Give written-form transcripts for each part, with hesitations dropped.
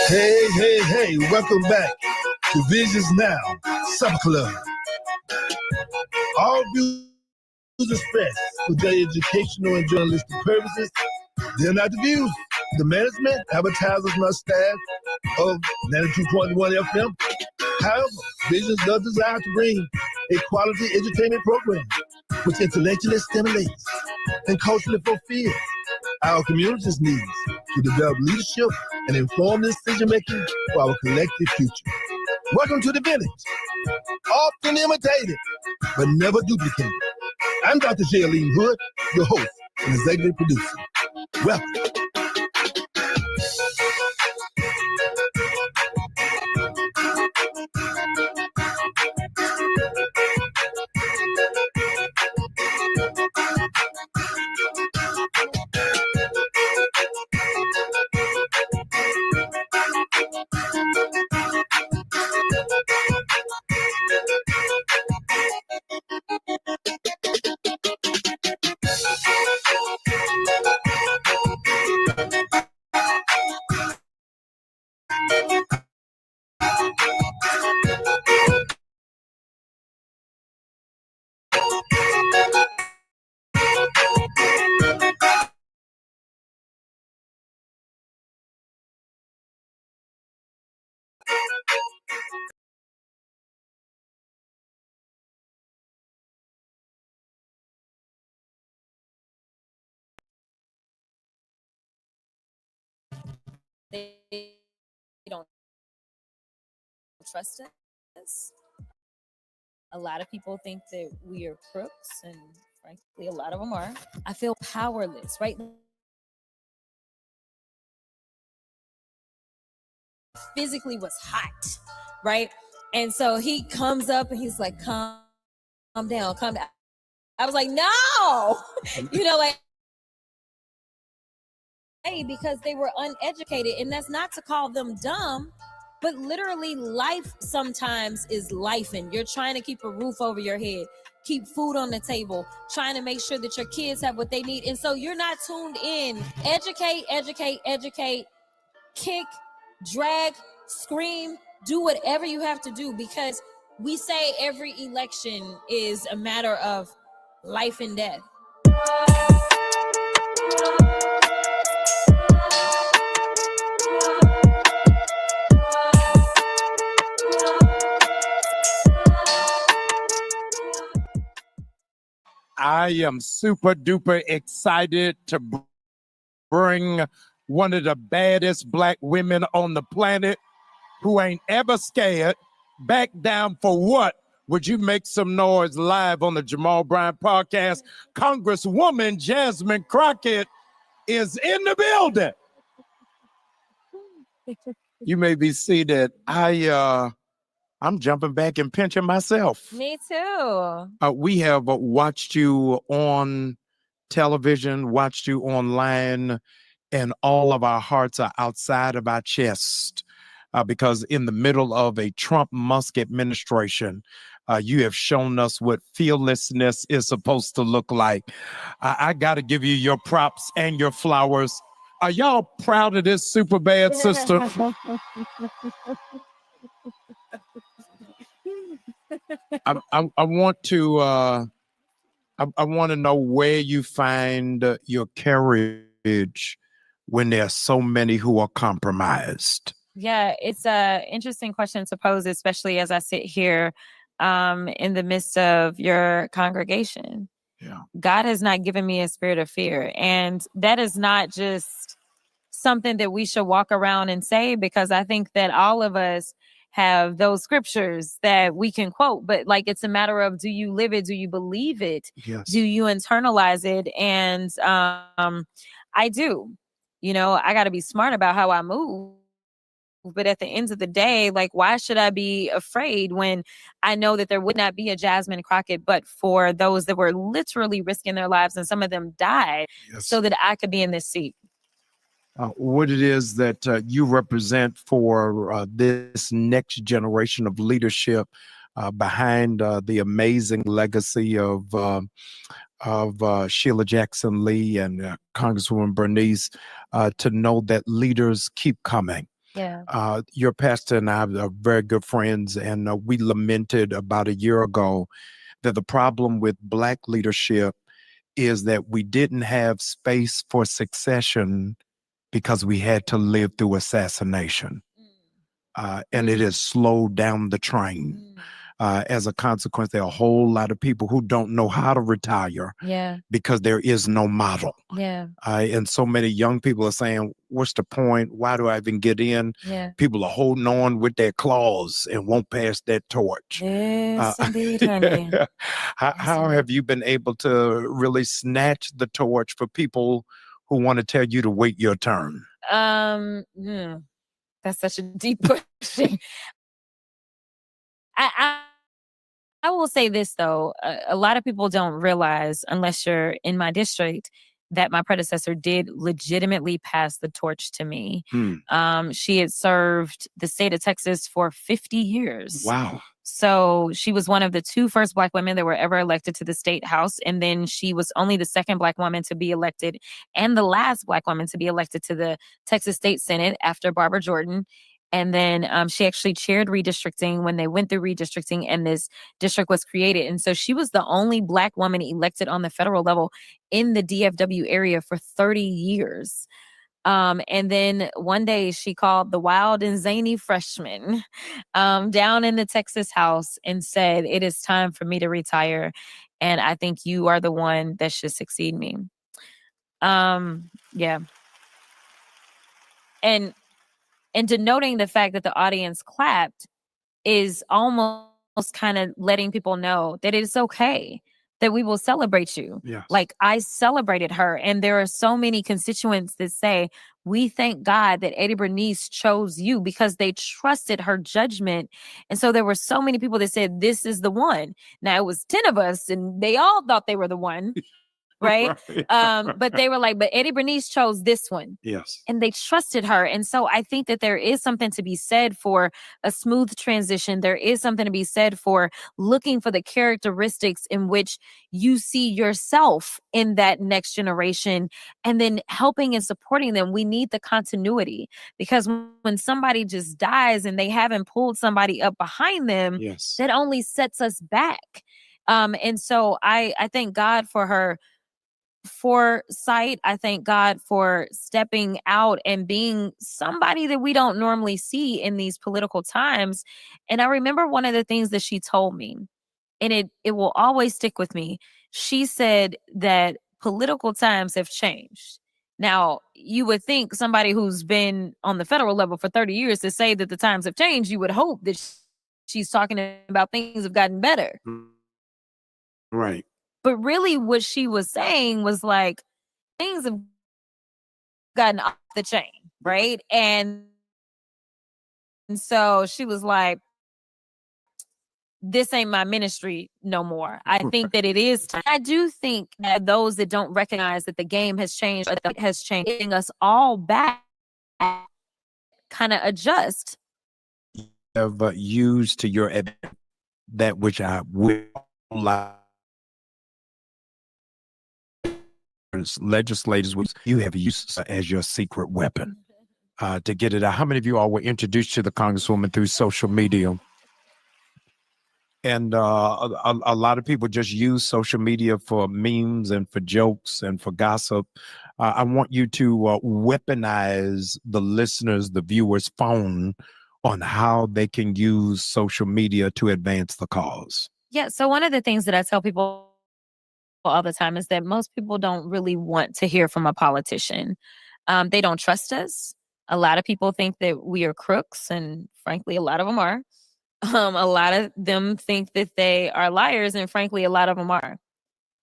Hey, welcome back to Visions Now, Supper Club. All views expressed for their educational and journalistic purposes, they're not the views. The management, advertisers, and our staff of 92.1 FM. However, Visions does desire to bring a quality entertainment program which intellectually stimulates and culturally fulfills our community's needs to develop leadership and inform decision-making for our collective future. Welcome to the village. Often imitated, but never duplicated. I'm Dr. Jaylene Hood, your host and executive producer. Welcome. They don't trust us. A lot of people think that we are crooks, and frankly, a lot of them are. I feel powerless, right? Physically was hot, right? And so he comes up and he's like, calm down, calm down. I was like, no, like, hey, because they were uneducated. And that's not to call them dumb, but literally life sometimes is life, and you're trying to keep a roof over your head, keep food on the table, trying to make sure that your kids have what they need. And so you're not tuned in. Educate, kick, drag, scream, do whatever you have to do, because we say every election is a matter of life and death. I am super duper excited to bring one of the baddest Black women on the planet who ain't ever scared. Back down for what? Would you make some noise live on the Jamal Bryant podcast? Congresswoman Jasmine Crockett is in the building. You may be seated. I'm jumping back and pinching myself. Me too. We have watched you on television, watched you online, and all of our hearts are outside of our chest because in the middle of a Trump-Musk administration, you have shown us what fearlessness is supposed to look like. I got to give you your props and your flowers. Are y'all proud of this super bad sister? I want to I want to know where you find your courage when there are so many who are compromised. Yeah, it's a interesting question to pose, especially as I sit here in the midst of your congregation. Yeah. God has not given me a spirit of fear, and that is not just something that we should walk around and say, because I think that all of us have those scriptures that we can quote, but like, it's a matter of, do you live it? Do you believe it? Yes. Do you internalize it? And I do, I got to be smart about how I move. But at the end of the day, like, why should I be afraid when I know that there would not be a Jasmine Crockett, but for those that were literally risking their lives, and some of them died, Yes. so that I could be in this seat. What it is that you represent for this next generation of leadership behind the amazing legacy of Sheila Jackson Lee and Congresswoman Bernice, to know that leaders keep coming. Yeah. Your pastor and I are very good friends, and we lamented about a year ago that the problem with Black leadership is that we didn't have space for succession because we had to live through assassination. And it has slowed down the train. As a consequence, there are a whole lot of people who don't know how to retire Yeah. because there is no model. Yeah. And so many young people are saying, what's the point? Why do I even get in? Yeah. People are holding on with their claws and won't pass that torch. Yes, indeed, honey. How have you been able to really snatch the torch for people who want to tell you to wait your turn? That's such a deep question. I will say this though, a lot of people don't realize, unless you're in my district, that my predecessor did legitimately pass the torch to me. She had served the state of Texas for 50 years. Wow. So she was one of the 2 first Black women that were ever elected to the state house. And then she was only the 2nd Black woman to be elected and the last Black woman to be elected to the Texas State Senate after Barbara Jordan. And then she actually chaired redistricting when they went through redistricting and this district was created. And so she was the only Black woman elected on the federal level in the DFW area for 30 years. And then one day she called the wild and zany freshman down in the Texas house and said, "It is time for me to retire. And I think you are the one that should succeed me." Yeah. And denoting the fact that the audience clapped is almost kind of letting people know that it's okay, that we will celebrate you. Yes. Like, I celebrated her. And there are so many constituents that say, we thank God that Eddie Bernice chose you because they trusted her judgment. And so there were so many people that said, this is the one. Now, it was 10 of us and they all thought they were the one. Right. But they were like, but Eddie Bernice chose this one. Yes. And they trusted her. And so I think that there is something to be said for a smooth transition. There is something to be said for looking for the characteristics in which you see yourself in that next generation and then helping and supporting them. We need the continuity, because when somebody just dies and they haven't pulled somebody up behind them, Yes, that only sets us back. And so I thank God for her foresight. I thank God for stepping out and being somebody that we don't normally see in these political times. And I remember one of the things that she told me, and it will always stick with me. She said that political times have changed. Now, you would think somebody who's been on the federal level for 30 years to say that the times have changed, you would hope that she's talking about things have gotten better. right. But really what she was saying was like, things have gotten off the chain, right? And so she was like, this ain't my ministry no more. I think that it is time. I do think that those that don't recognize that the game has changed, or that it has changed, getting us all back, kind of adjust. Have used to your advantage that which I will allow legislators, which you have used as your secret weapon to get it out. How many of you all were introduced to the Congresswoman through social media? And a lot of people just use social media for memes and for jokes and for gossip. I want you to weaponize the listeners, the viewers' phone on how they can use social media to advance the cause. Yeah. So one of the things that I tell people all the time is that most people don't really want to hear from a politician. They don't trust us. A lot of people think that we are crooks, and frankly, a lot of them are. A lot of them think that they are liars, and frankly, a lot of them are.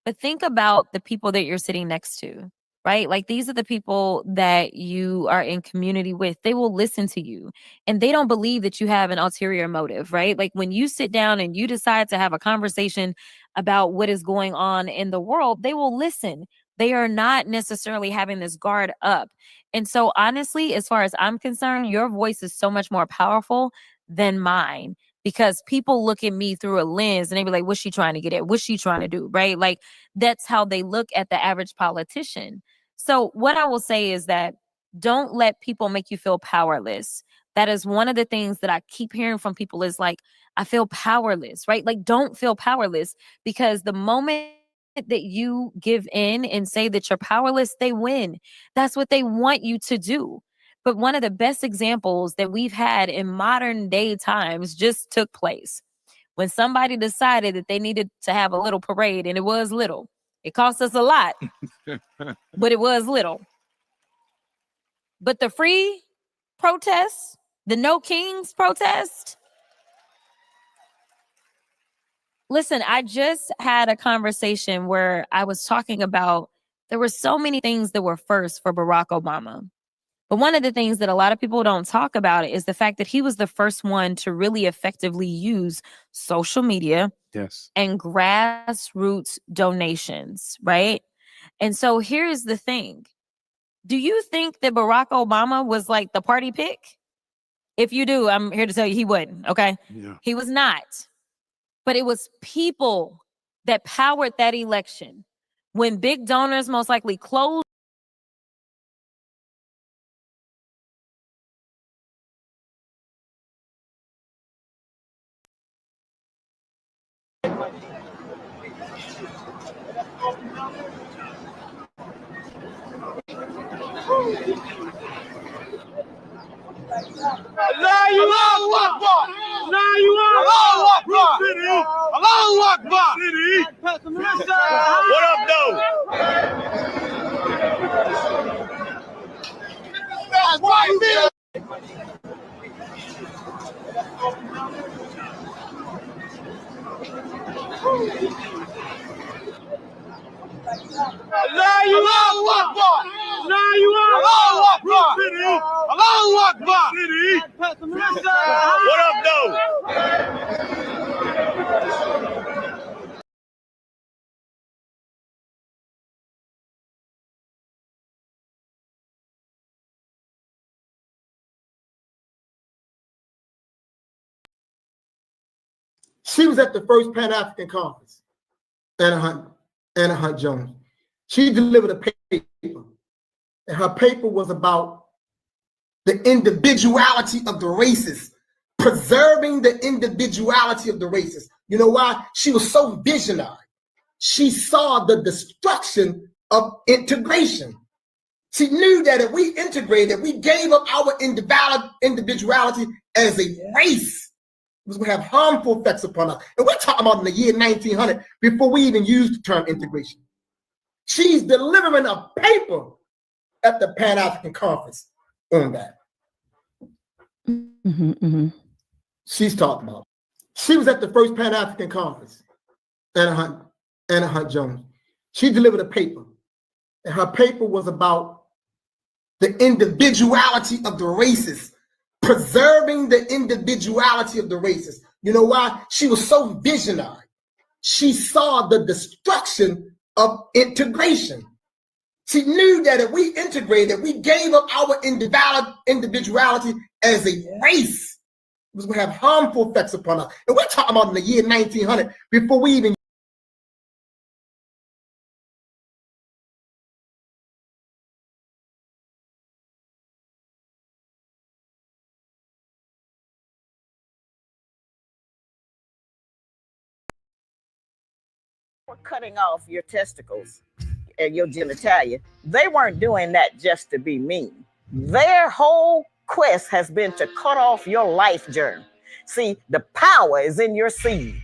But think about the people that you're sitting next to, right? Like, these are the people that you are in community with. They will listen to you, and they don't believe that you have an ulterior motive, right? Like, when you sit down and you decide to have a conversation about what is going on in the world, they will listen. They are not necessarily having this guard up. And so honestly, as far as I'm concerned, your voice is so much more powerful than mine, because people look at me through a lens and they be like, what's she trying to get at? What's she trying to do? Right? Like, that's how they look at the average politician. So what I will say is that don't let people make you feel powerless. That is one of the things that I keep hearing from people is like, I feel powerless, right? Like, don't feel powerless, because the moment that you give in and say that you're powerless, they win. That's what they want you to do. But one of the best examples that we've had in modern day times just took place when somebody decided that they needed to have a little parade, and it was little. It cost us a lot, but it was little. But the free protest, the No Kings protest, listen, I just had a conversation where I was talking about there were so many things that were first for Barack Obama. But one of the things that a lot of people don't talk about is the fact that he was the first one to really effectively use social media and grassroots donations, right? And so here's the thing. Do you think that Barack Obama was like the party pick? If you do, I'm here to tell you he wouldn't, okay? Yeah. He was not. But it was people that powered that election. When big donors most likely closed Allahu Akbar! Allahu Akbar! Allahu Akbar! What up, though? That's why you feel. Allahu Akbar! Allahu Akbar! Allahu Akbar! What up, though? She was at the first Pan-African Conference, Anna Hunt Jones. She delivered a paper, and her paper was about the individuality of the races, preserving the individuality of the races. You know why? She was so visionary. She saw the destruction of integration. She knew that if we integrated, we gave up our individuality as a race, it was going to have harmful effects upon us. And we're talking about in the year 1900, before we even used the term integration. She's delivering a paper at the Pan-African Conference on that. She's talking about. She was at the first Pan-African Conference, Anna Hunt Jones. She delivered a paper, and her paper was about the individuality of the races, preserving the individuality of the races. You know why? She was so visionary. She saw the destruction of integration. She knew that if we integrated, we gave up our individuality as a race, it was going to have harmful effects upon us. And we're talking about in the year 1900, before we even cutting off your testicles and your genitalia. They weren't doing that just to be mean. Their whole quest has been to cut off your life germ. See, the power is in your seed.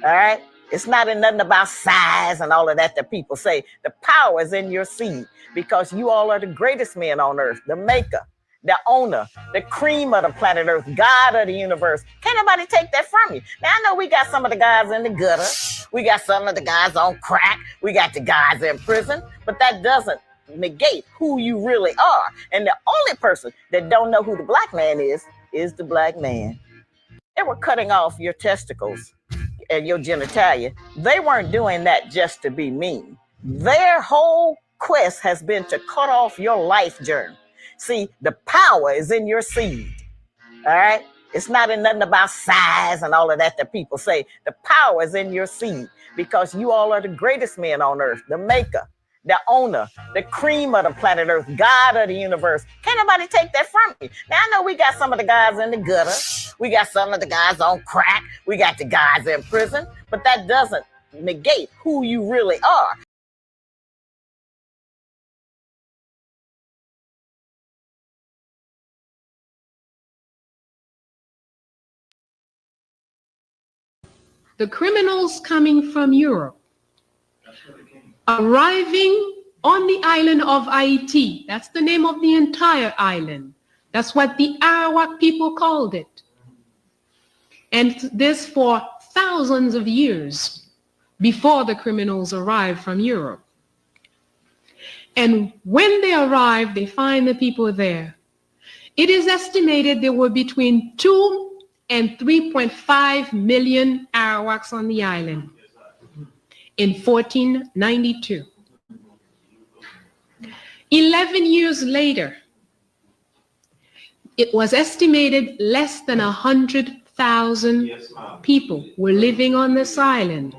All right? It's not in nothing about size and all of that that people say. The power is in your seed, because you all are the greatest men on earth, the maker, the owner, the cream of the planet Earth, God of the universe. Can't nobody take that from you. Now, I know we got some of the guys in the gutter. We got some of the guys on crack. We got the guys in prison. But that doesn't negate who you really are. And the only person that don't know who the black man is the black man. They were cutting off your testicles and your genitalia. They weren't doing that just to be mean. Their whole quest has been to cut off your life germ. See, the power is in your seed. All right? It's not in nothing about size and all of that people say. The power is in your seed because you all are the greatest men on earth, the maker, the owner, the cream of the planet Earth, God of the universe. Can't nobody take that from you. Now, I know we got some of the guys in the gutter. We got some of the guys on crack. We got the guys in prison. But that doesn't negate who you really are. The criminals coming from Europe, arriving on the island of Haiti. That's the name of the entire island. That's what the Arawak people called it. And this for thousands of years before the criminals arrived from Europe. And when they arrive, they find the people there. It is estimated there were between 2 and 3.5 million Arawaks on the island in 1492. 11 years later, it was estimated less than 100,000 people were living on this island.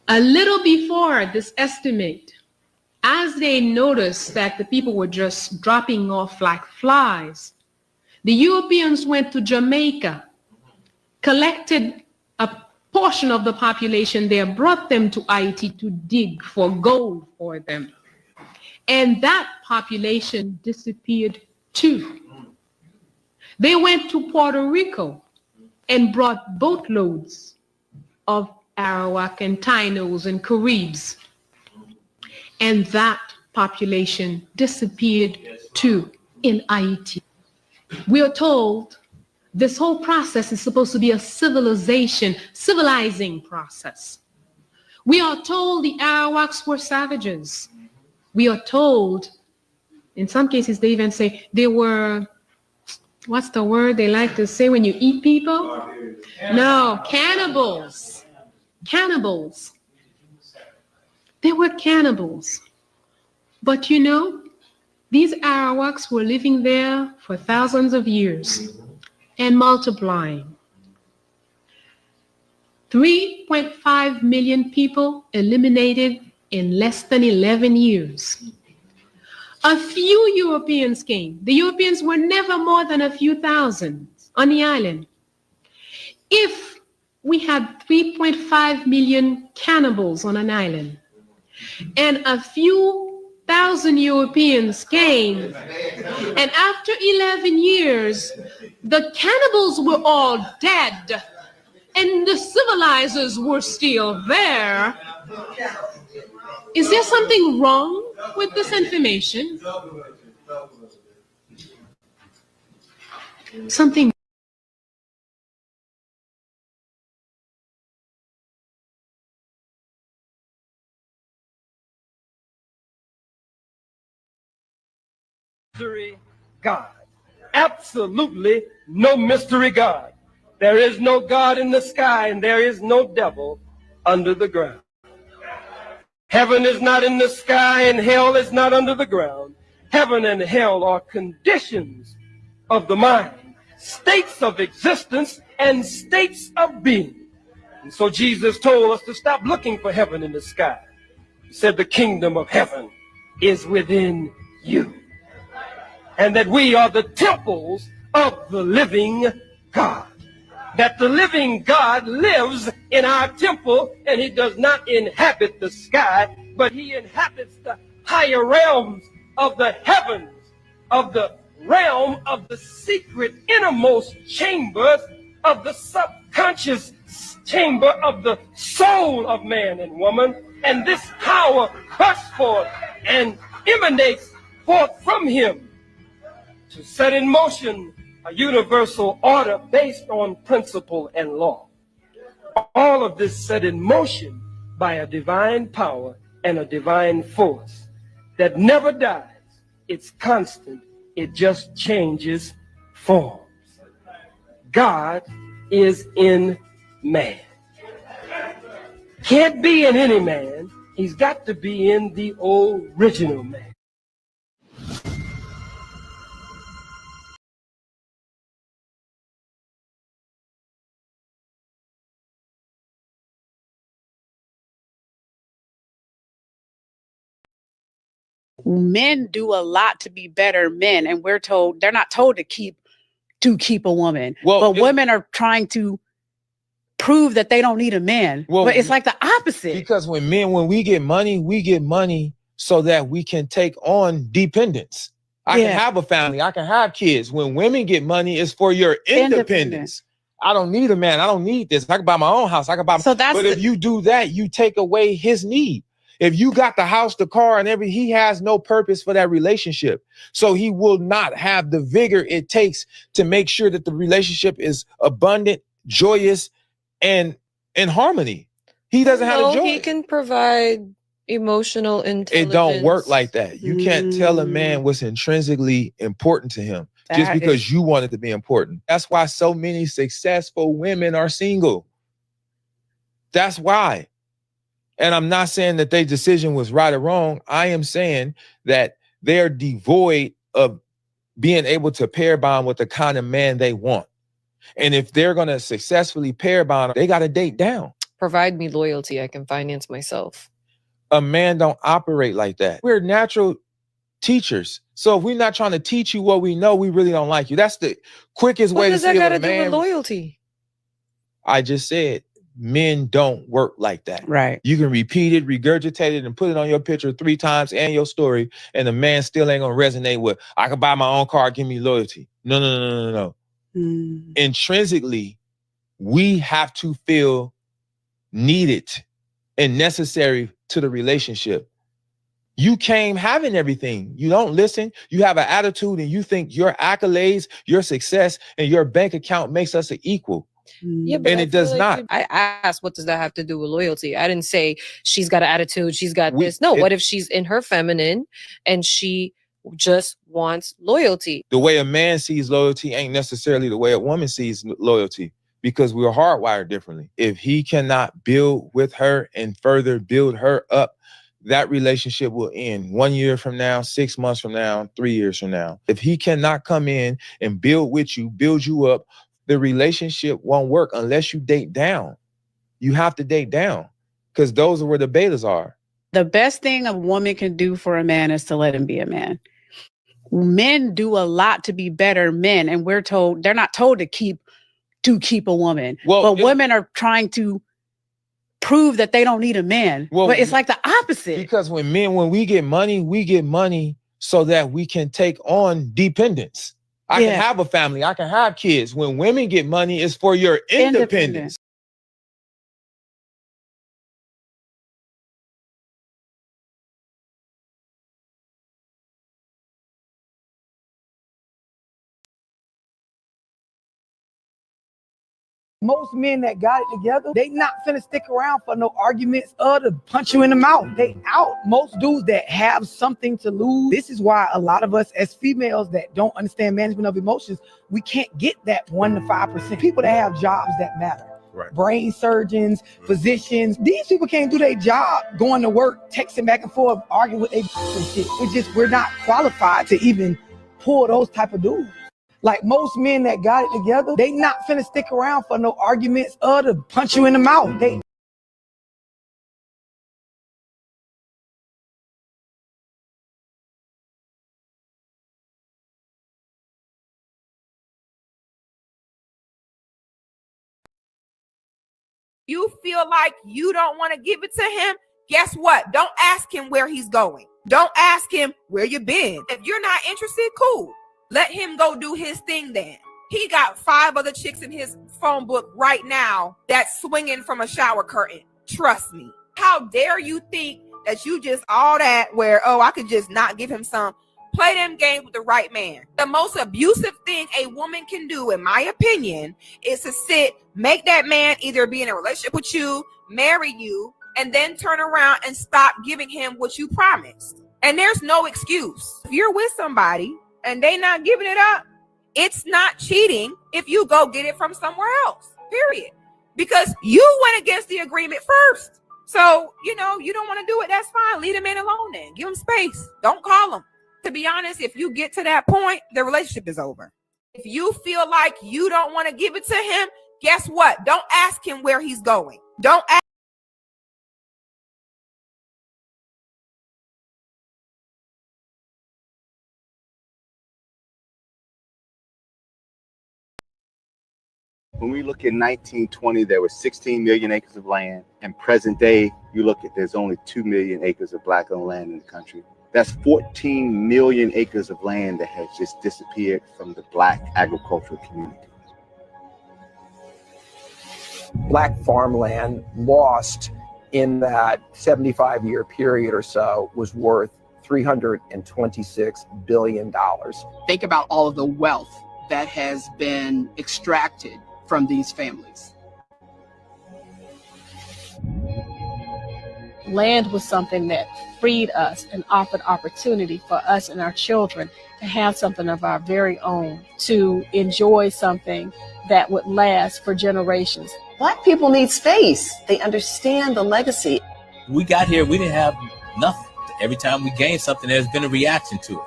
A little before this estimate, as they noticed that the people were just dropping off like flies, the Europeans went to Jamaica, collected a portion of the population there, brought them to Haiti to dig for gold for them. And that population disappeared too. They went to Puerto Rico and brought boatloads of Arawak and Tainos and Caribs. And that population disappeared too in Haiti. We are told this whole process is supposed to be a civilizing process. We are told the Arawaks were savages. We are told, in some cases they even say they were, what's the word they like to say when you eat people? No, cannibals. Cannibals. They were cannibals. But you know, these Arawaks were living there for thousands of years and multiplying. 3.5 million people eliminated in less than 11 years. A few Europeans came. The Europeans were never more than a few thousand on the island. If we had 3.5 million cannibals on an island and a few thousand Europeans came, and after 11 years, the cannibals were all dead, and the civilizers were still there. Is there something wrong with this information? Something. Mystery God. Absolutely no mystery God. There is no God in the sky and there is no devil under the ground. Heaven is not in the sky and hell is not under the ground. Heaven and hell are conditions of the mind, states of existence and states of being. And so Jesus told us to stop looking for heaven in the sky. He said the kingdom of heaven is within you. And that we are the temples of the living God. That the living God lives in our temple, and he does not inhabit the sky, but he inhabits the higher realms of the heavens, of the realm of the secret innermost chambers of the subconscious chamber of the soul of man and woman. And this power bursts forth and emanates forth from him to set in motion a universal order based on principle and law. All of this set in motion by a divine power and a divine force that never dies. It's constant. It just changes forms. God is in man. Can't be in any man. He's got to be in the original man. Men do a lot to be better men, and they're not told to keep a woman. But women are trying to prove that they don't need a man. But it's like the opposite. Because when we get money so that we can take on dependence. I can have a family, I can have kids. When women get money, it's for your independence. I don't need a man. I don't need this. I can buy my own house. I can buy. But if you do that, you take away his need. If you got the house, the car, and he has no purpose for that relationship. So he will not have the vigor it takes to make sure that the relationship is abundant, joyous, and in harmony. He doesn't have the joy. He can provide emotional intelligence. It don't work like that. You can't tell a man what's intrinsically important to him just because you want it to be important. That's why so many successful women are single. That's why. And I'm not saying that their decision was right or wrong. I am saying that they're devoid of being able to pair bond with the kind of man they want. And if they're going to successfully pair bond, they got to date down. Provide me loyalty. I can finance myself. A man don't operate like that. We're natural teachers. So if we're not trying to teach you what we know, we really don't like you. That's the quickest way to see a man. What does that got to do with loyalty? I just said men don't work like that. Right. You can repeat it, regurgitate it, and put it on your picture 3 times and your story, and the man still ain't gonna resonate with, I can buy my own car, give me loyalty. No. Intrinsically, we have to feel needed and necessary to the relationship. You came having everything. You don't listen. You have an attitude and you think your accolades, your success, and your bank account makes us an equal. Yeah, but and it does not. I asked, what does that have to do with loyalty? I didn't say she's got an attitude, she's got this. No, what if she's in her feminine and she just wants loyalty? The way a man sees loyalty ain't necessarily the way a woman sees loyalty, because we're hardwired differently. If he cannot build with her and further build her up, that relationship will end 1 year from now, 6 months from now, 3 years from now. If he cannot come in and build with you, build you up, the relationship won't work unless you date down. You have to date down, because those are where the betas are. The best thing a woman can do for a man is to let him be a man. Men do a lot to be better men, and they're not told to keep a woman. But women are trying to prove that they don't need a man. But it's like the opposite. Because when we get money so that we can take on dependence. I can have a family, I can have kids. When women get money, it's for your independence. Most men that got it together, they not finna stick around for no arguments or to punch you in the mouth. They out. Most dudes that have something to lose, this is why a lot of us as females that don't understand management of emotions, we can't get that 1 to 5%. People that have jobs that matter. Right. Brain surgeons, physicians. These people can't do their job going to work, texting back and forth, arguing with their and shit. We're not qualified to even pull those type of dudes. Like most men that got it together, they not finna stick around for no arguments or to punch you in the mouth. They You feel like you don't want to give it to him? Guess what? Don't ask him where he's going. Don't ask him where you been. If you're not interested, cool. Let him go do his thing then. He got 5 other chicks in his phone book right now that's swinging from a shower curtain. Trust me. How dare you think that you just all that where, oh, I could just not give him some. Play them games with the right man. The most abusive thing a woman can do, in my opinion, is to sit, make that man either be in a relationship with you, marry you, and then turn around and stop giving him what you promised. And there's no excuse. If you're with somebody and they not giving it up, it's not cheating if you go get it from somewhere else, period. Because you went against the agreement first. So, you don't want to do it, that's fine. Leave the man alone then. Give him space. Don't call him. To be honest, if you get to that point, the relationship is over. If you feel like you don't want to give it to him, guess what? Don't ask him where he's going. Don't ask When we look at 1920, there were 16 million acres of land. And present day, you look at there's only 2 million acres of black-owned land in the country. That's 14 million acres of land that has just disappeared from the black agricultural community. Black farmland lost in that 75-year period or so was worth $326 billion. Think about all of the wealth that has been extracted from these families. Land was something that freed us and offered opportunity for us and our children to have something of our very own, to enjoy something that would last for generations. Black people need space. They understand the legacy. We got here, we didn't have nothing. Every time we gain something, there's been a reaction to it.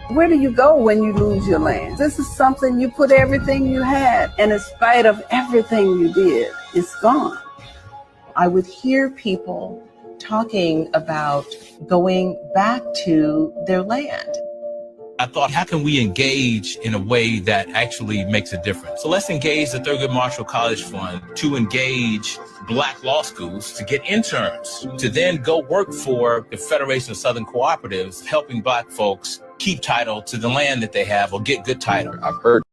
Where do you go when you lose your land? This is something you put everything you had, and in spite of everything you did, it's gone. I would hear people talking about going back to their land. I thought, how can we engage in a way that actually makes a difference? So let's engage the Thurgood Marshall College Fund to engage Black law schools to get interns, to then go work for the Federation of Southern Cooperatives, helping Black folks keep title to the land that they have or get good title. I've heard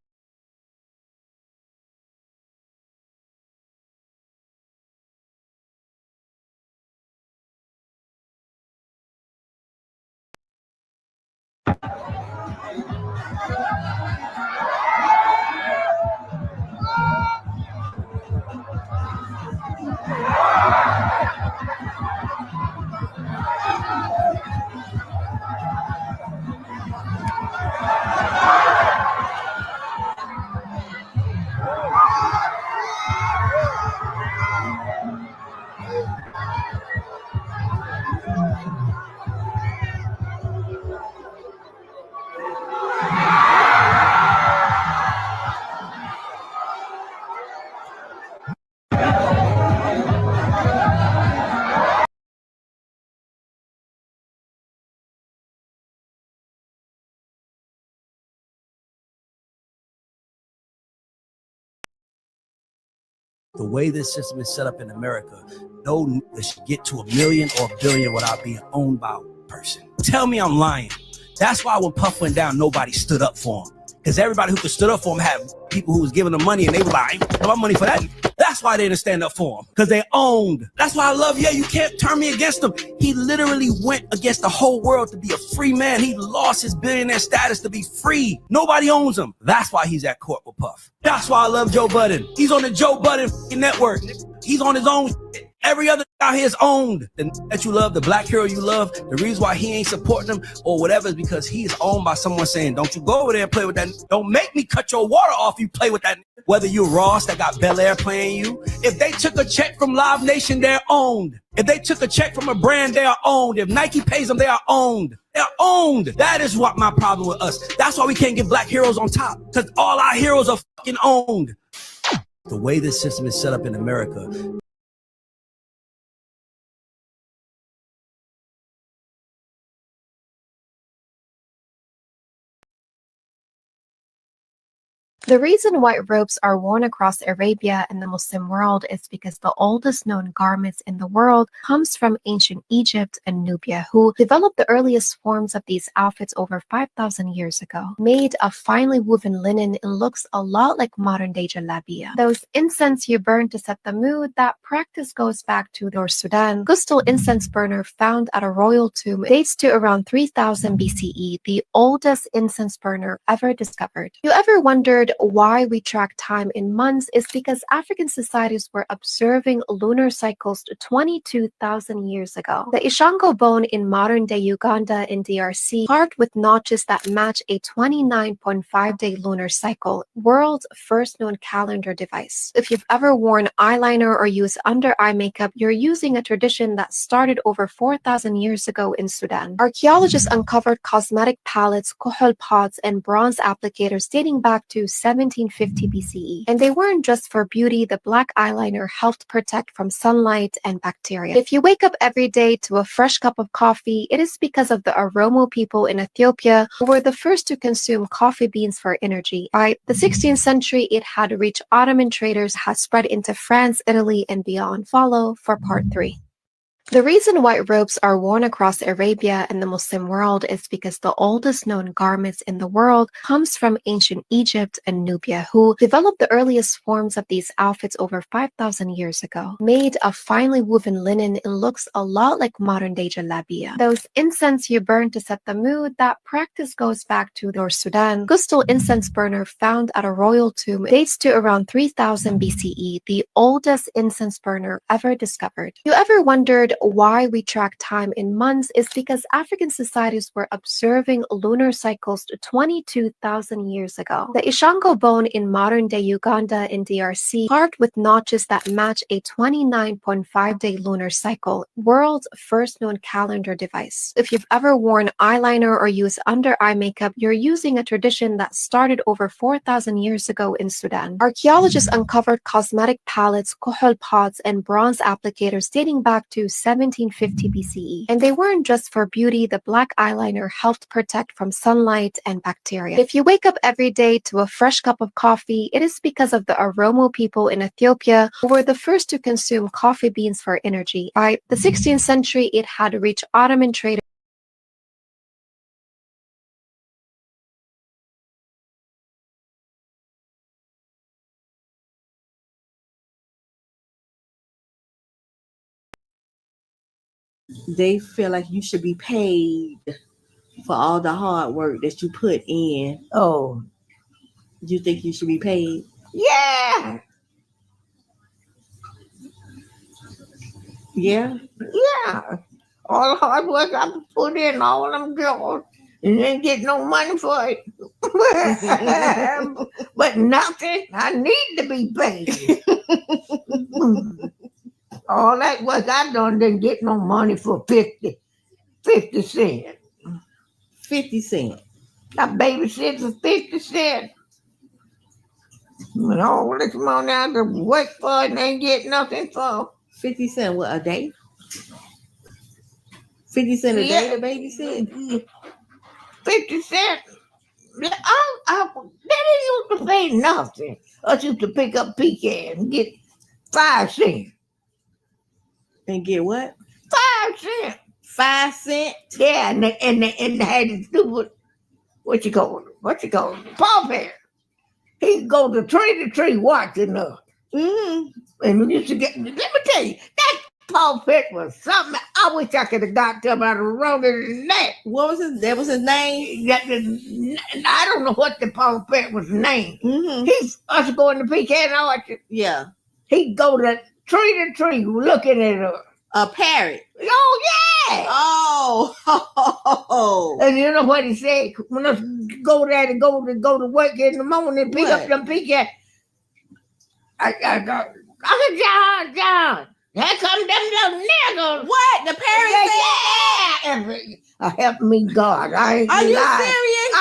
the way this system is set up in America, no nigga should get to $1 million or $1 billion without being owned by a person. Tell me I'm lying. That's why when Puff went down, nobody stood up for him. Because everybody who could stood up for him had people who was giving them money, and they were like, I ain't got my money for that. That's why they didn't stand up for him, because they owned. That's why I love, you can't turn me against him. He literally went against the whole world to be a free man. He lost his billionaire status to be free. Nobody owns him. That's why he's at court with Puff. That's why I love Joe Budden. He's on the Joe Budden network. He's on his own. Every other out here is owned. The that you love, the black hero you love, the reason why he ain't supporting him or whatever is because he is owned by someone saying, don't you go over there and play with that. Don't make me cut your water off. You play with that. Whether you're Ross that got Bel Air playing you. If they took a check from Live Nation, they're owned. If they took a check from a brand, they are owned. If Nike pays them, they are owned. They're owned. That is what my problem with us. That's why we can't get black heroes on top, because all our heroes are fucking owned. The way this system is set up in America, The reason white robes are worn across Arabia and the Muslim world is because the oldest known garments in the world comes from ancient Egypt and Nubia, who developed the earliest forms of these outfits over 5,000 years ago. Made of finely woven linen, it looks a lot like modern-day jalabia. Those incense you burn to set the mood, that practice goes back to North Sudan. Gustul incense burner found at a royal tomb dates to around 3000 BCE, the oldest incense burner ever discovered. You ever wondered why we track time in months? Is because African societies were observing lunar cycles 22,000 years ago. The Ishango bone in modern-day Uganda and DRC carved with notches that match a 29.5-day lunar cycle, world's first known calendar device. If you've ever worn eyeliner or used under-eye makeup, you're using a tradition that started over 4,000 years ago in Sudan. Archaeologists uncovered cosmetic palettes, kuhul pots, and bronze applicators dating back to 1750 BCE. And they weren't just for beauty, the black eyeliner helped protect from sunlight and bacteria. If you wake up every day to a fresh cup of coffee, it is because of the Oromo people in Ethiopia who were the first to consume coffee beans for energy. By the 16th century, it had reached Ottoman traders, had spread into France, Italy, and beyond. Follow for part 3. The reason white robes are worn across Arabia and the Muslim world is because the oldest known garments in the world comes from ancient Egypt and Nubia, who developed the earliest forms of these outfits over 5,000 years ago. Made of finely woven linen, it looks a lot like modern-day jalabia. Those incense you burn to set the mood, that practice goes back to North Sudan. Gustul incense burner found at a royal tomb dates to around 3000 BCE, the oldest incense burner ever discovered. You ever wondered why we track time in months? Is because African societies were observing lunar cycles 22,000 years ago. The Ishango bone in modern-day Uganda in DRC, carved with notches that match a 29.5-day lunar cycle, world's first known calendar device. If you've ever worn eyeliner or used under-eye makeup, you're using a tradition that started over 4,000 years ago in Sudan. Archaeologists uncovered cosmetic palettes, kuhul pots, and bronze applicators dating back to 1750 BCE. And they weren't just for beauty, the black eyeliner helped protect from sunlight and bacteria. If you wake up every day to a fresh cup of coffee, it is because of the Oromo people in Ethiopia who were the first to consume coffee beans for energy. By the 16th century, it had reached Ottoman traders. They feel like you should be paid for all the hard work that you put in. Oh, you think you should be paid? yeah, Yeah. yeah. All the hard work I put in, all them jobs, and didn't get no money for it. But nothing. I need to be paid. All that work I done didn't get no money for 50 cents. 50 cents. I babysit for 50 cents. And all this money I have to work for and ain't get nothing for. 50 cents what, a day? 50 cents a day to babysit? 50 cents. They didn't used to pay nothing. Us used to pick up pecans and get 5 cents. And get what? 5 cents. 5 cents? Yeah, and they had to do what you call it? Paw Parrot. He'd go to tree watching us. And we used to get, let me tell you, that Paw Parrot was something. I wish I could have got to him out of around his neck. What was his, that was his name? I don't know what the Paw Parrot was named. He's us going to pecan orchard. Yeah. He'd go to tree looking at us. A parrot. Oh, yeah. Oh. And you know what he said? When us go there to go to work in the morning, pick up them pecans. I go, John. Here come them little niggas. What? The parrot said, help me, God. I ain't Are you lying. serious?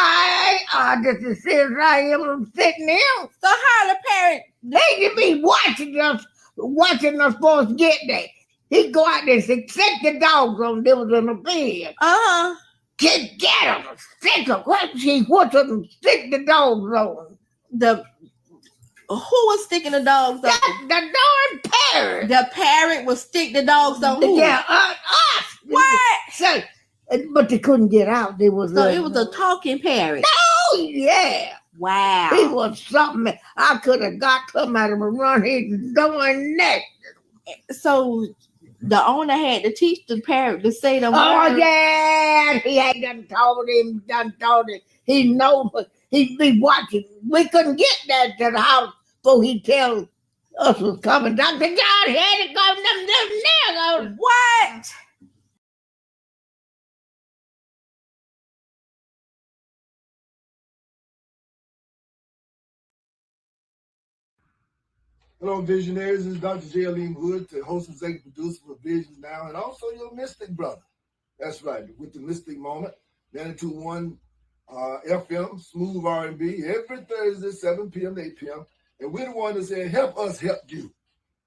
I just as serious as I am sitting here. So how the parrot? They should be watching us supposed to get there. He'd go out there and say, set the dogs on. They was in the bed. Get them. Stick them. What's them? Stick the dogs on. Who was sticking the dogs on? The darn parrot. The parrot would stick the dogs on who? Yeah, us. What? So, but they couldn't get out. It was it was a talking parrot. Oh, yeah. Wow. It was something. I could have got come out of him run his darn neck. So the owner had to teach the parrot to say them Oh, words. yeah. He had done told him. He know, but he'd be watching. We couldn't get that to the house before he'd tell us was coming. Dr. John had to come them niggas. What? Hello, Visionaries. This is Dr. Jaylene Wood, the host and executive producer for Visions Now, and also your Mystic brother. That's right, with the Mystic Moment, 92.1 FM, Smooth R&B, every Thursday, 7 p.m. to 8 p.m. And we're the one that said, help us help you.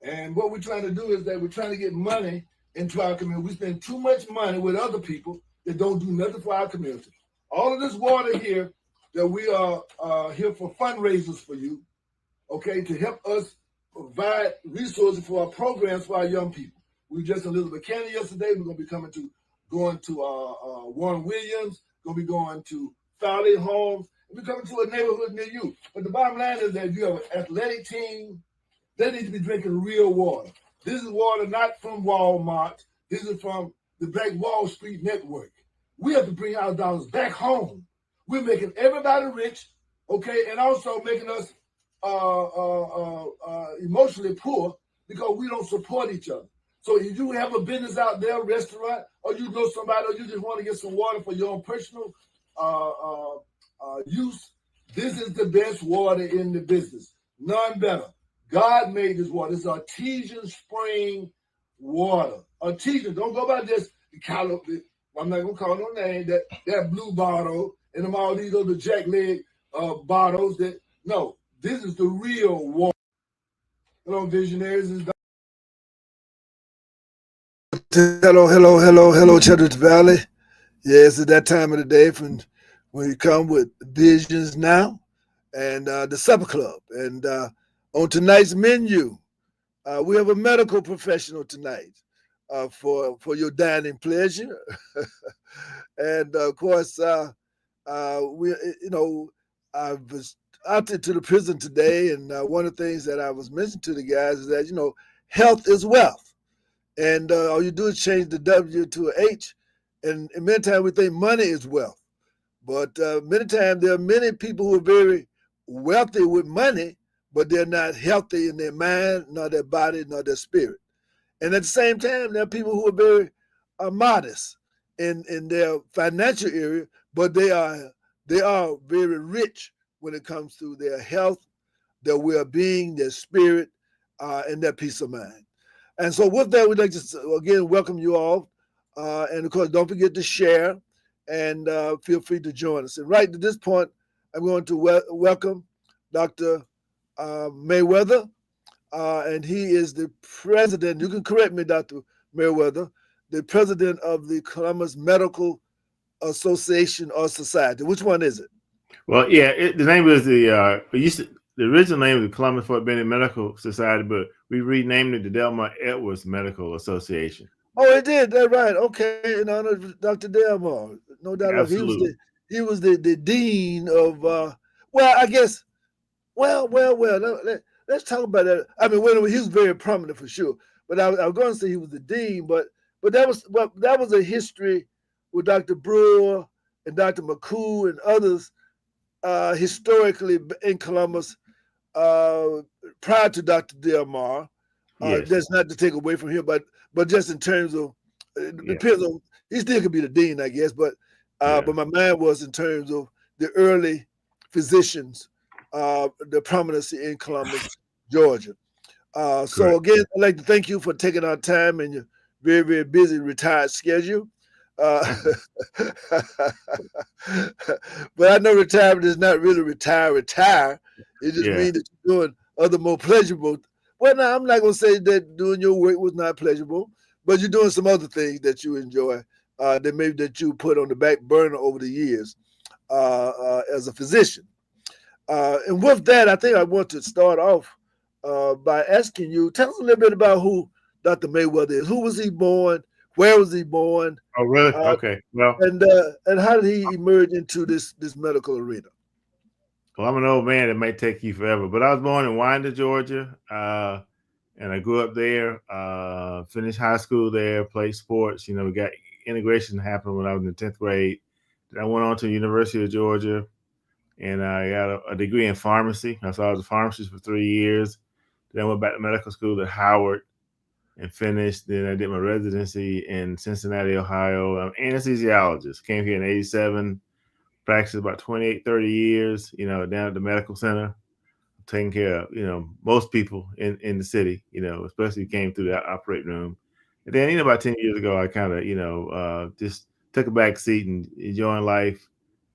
And what we're trying to do is that we're trying to get money into our community. We spend too much money with other people that don't do nothing for our community. All of this water here, that we are here for fundraisers for you, okay, to help us provide resources for our programs for our young people. We were just in Elizabeth County yesterday. We're going to be going to Warren Williams, going to be going to Fowley Homes, and we're coming to a neighborhood near you. But the bottom line is that if you have an athletic team, they need to be drinking real water. This is water not from Walmart. This is from the Black Wall Street Network. We have to bring our dollars back home. We're making everybody rich, okay, and also making us emotionally poor because we don't support each other. So if you have a business out there, a restaurant, or you know somebody, or you just want to get some water for your own personal use, this is the best water in the business. None better. God made this water. It's artesian spring water. Artesian. Don't go by just I'm not gonna call no name. That blue bottle and them all these other jackleg bottles. No, this is the real water. Hello, visionaries. Hello, Cheddar Valley. Yes, it's that time of the day when you come with Visions Now and the Supper Club. And on tonight's menu, we have a medical professional tonight for your dining pleasure. And of course, I was out there to the prison today, and one of the things that I was mentioning to the guys is that, health is wealth. And all you do is change the W to an H. And many times we think money is wealth. But many times there are many people who are very wealthy with money, but they're not healthy in their mind, nor their body, nor their spirit. And at the same time, there are people who are very modest in their financial area, but they are very rich when it comes to their health, their well-being, their spirit, and their peace of mind. And so with that, we'd like to, again, welcome you all. And of course, don't forget to share and feel free to join us. And right at this point, I'm going to welcome Dr. Mayweather, and he is the president, you can correct me, Dr. Mayweather, the president of the Columbus Medical Association or Society. Which one is it? Well, yeah, the name is the original name of the Columbus Fort Benning Medical Society, but we renamed it the Delmar Edwards Medical Association. Oh, it did. That's right. Okay, in honor of Dr. Delmar, no doubt. Absolutely. He was the dean of. Well, I guess. Well. Let's talk about that. I mean, he was very prominent for sure. But I was going to say he was the dean. But that was a history with Dr. Brewer and Dr. McCool and others historically in Columbus prior to Dr. Delmar. Yes. That's not to take away from him, but just in terms of it depends on, he still could be the dean, I guess. But my mind was in terms of the early physicians, the prominence in Columbus, Georgia. So again, I'd like to thank you for taking our time in your very, very busy retired schedule. But I know retirement is not really retire. It just means that you're doing other more pleasurable. Well, no, I'm not going to say that doing your work was not pleasurable, but you're doing some other things that you enjoy that you put on the back burner over the years as a physician. And with that, I think I want to start off by asking you, tell us a little bit about who Dr. Mayweather is. Who was he born? Where was he born? Oh, really? Okay. Well, and how did he emerge into this medical arena? Well, I'm an old man. It may take you forever, but I was born in Winder, Georgia, and I grew up there. Finished high school there. Played sports. We got integration happened when I was in the 10th grade. Then I went on to the University of Georgia, and I got a degree in pharmacy. So I was a pharmacist for 3 years. Then I went back to medical school at Howard and finished. Then I did my residency in Cincinnati, Ohio. I'm an anesthesiologist. Came here in 87, practiced about 28, 30 years, down at the medical center, taking care of, most people in the city, especially came through that operating room. And then, about 10 years ago, I kind of, just took a back seat and enjoying life.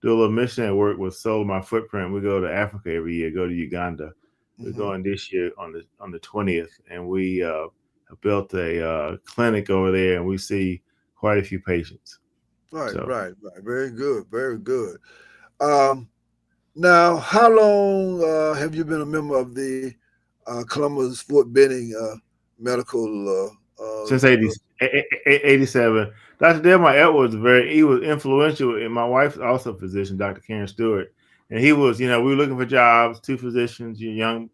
do a little missionary work with Soul My Footprint. We go to Africa every year, go to Uganda. We're going this year on the 20th, and we have built a clinic over there, and we see quite a few patients. Right, So- right. Very good, very good. Now, how long have you been a member of the Columbus Fort Benning Medical? Since 87. Dr. Delmar Edwards, he was influential, and my wife's also a physician, Dr. Karen Stewart. And he was, we were looking for jobs, 2 physicians, young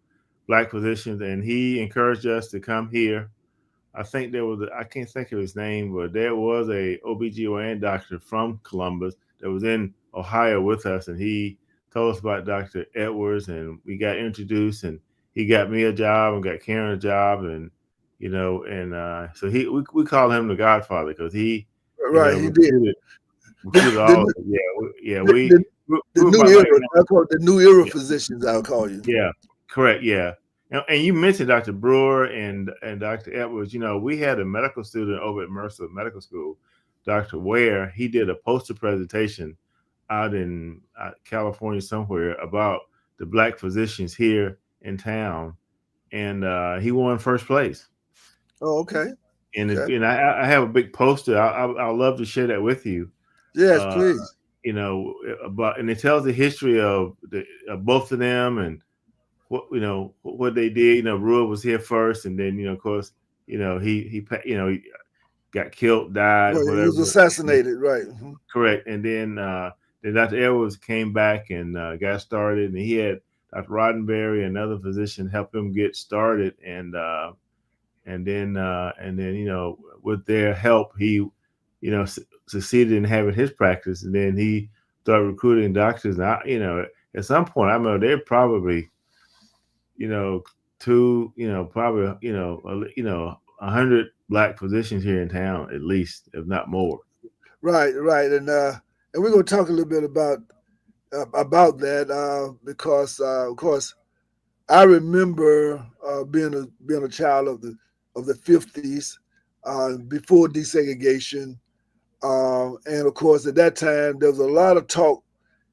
Black physicians, and he encouraged us to come here. I think I can't think of his name, but there was a OBGYN doctor from Columbus that was in Ohio with us, and he told us about Dr. Edwards, and we got introduced, and he got me a job and got Karen a job, and so we call him the Godfather because he He did. recruited all of us. The new era. I call it the new era physicians. I'll call you. Yeah, correct. Yeah. And you mentioned Dr. Brewer and Dr. Edwards. We had a medical student over at Mercer Medical School, Dr. Ware. He did a poster presentation out in California somewhere about the Black physicians here in town, and he won first place. Oh, okay. And I have a big poster. I'd love to share that with you. Yes, please. And it tells the history of both of them and what they did. Brewer was here first, and then of course he got killed, died. Well, he was assassinated, right? Mm-hmm. Correct. And then Dr. Edwards came back and got started, and he had Dr. Roddenberry, another physician, help him get started, and then with their help, he succeeded in having his practice, and then he started recruiting doctors. And at some point, I remember they're probably 100 Black physicians here in town, at least, if not more. Right, and we're going to talk a little bit about that because, of course, I remember being a child of the 50s before desegregation, and of course at that time there was a lot of talk,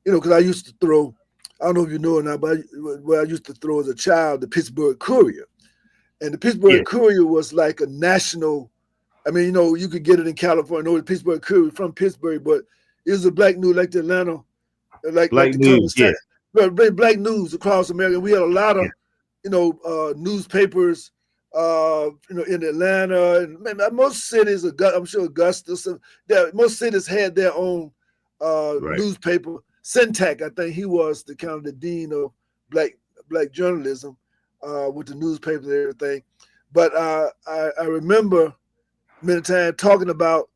because I used to throw. I don't know if you know or not, but where I used to throw as a child, the Pittsburgh Courier. And the Pittsburgh Courier was like a national, you could get it in California, the Pittsburgh Courier from Pittsburgh, but it was a Black news like the Atlanta, Black news, yes. Black news across America. We had a lot of, newspapers, in Atlanta, and most cities, I'm sure Augusta, most cities had their own newspaper. Syntax, I think he was the kind of the dean of black journalism with the newspaper and everything. But I remember many times talking about